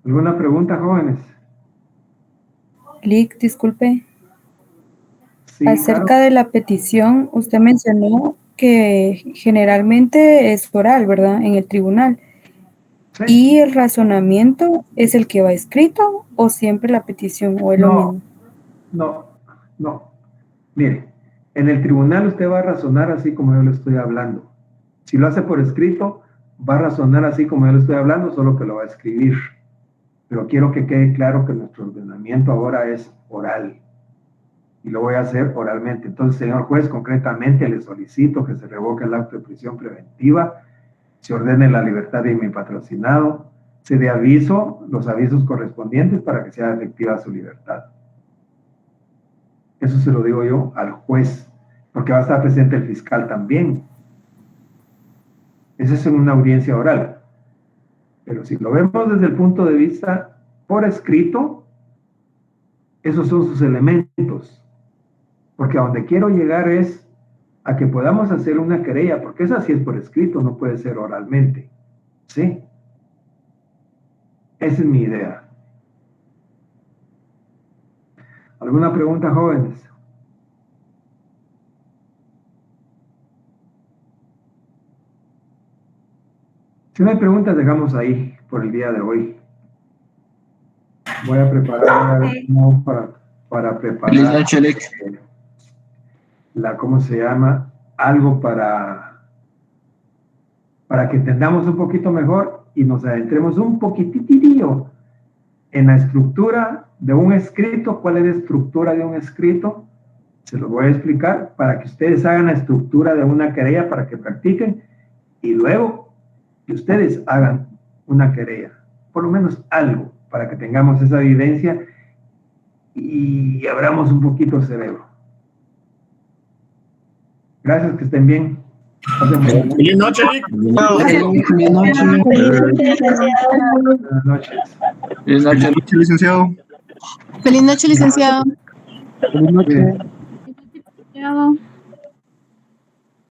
¿Alguna pregunta, jóvenes? Lic, disculpe. Sí, Acerca claro. de la petición, usted mencionó que generalmente es oral, ¿verdad? En el tribunal. Sí. ¿Y el razonamiento es el que va escrito o siempre la petición o es lo mismo? No. Mire, en el tribunal usted va a razonar así como yo le estoy hablando. Si lo hace por escrito, va a razonar así como yo le estoy hablando, solo que lo va a escribir. Pero quiero que quede claro que nuestro ordenamiento ahora es oral. Y lo voy a hacer oralmente. Entonces, señor juez, concretamente le solicito que se revoque el acto de prisión preventiva, se ordene la libertad de mi patrocinado, se dé aviso, los avisos correspondientes para que sea efectiva su libertad. Eso se lo digo yo al juez, porque va a estar presente el fiscal también. Eso es en una audiencia oral. Pero si lo vemos desde el punto de vista por escrito, esos son sus elementos. Porque a donde quiero llegar es a que podamos hacer una querella, porque esa sí es por escrito, no puede ser oralmente. ¿Sí? Esa es mi idea. ¿Alguna pregunta, jóvenes? Si no hay preguntas, dejamos ahí por el día de hoy. Voy a preparar para preparar ¿cómo se llama? Algo para que entendamos un poquito mejor y nos adentremos un poquitito en la estructura de un escrito. ¿Cuál es la estructura de un escrito? Se lo voy a explicar para que ustedes hagan la estructura de una querella, para que practiquen y luego que ustedes hagan una querella, por lo menos algo, para que tengamos esa vivencia y abramos un poquito el cerebro. Gracias, que estén bien. Feliz noche, Lic. Feliz noche. Buenas noches. Feliz noche, licenciado. Feliz noche, licenciado. Feliz noche. Licenciado.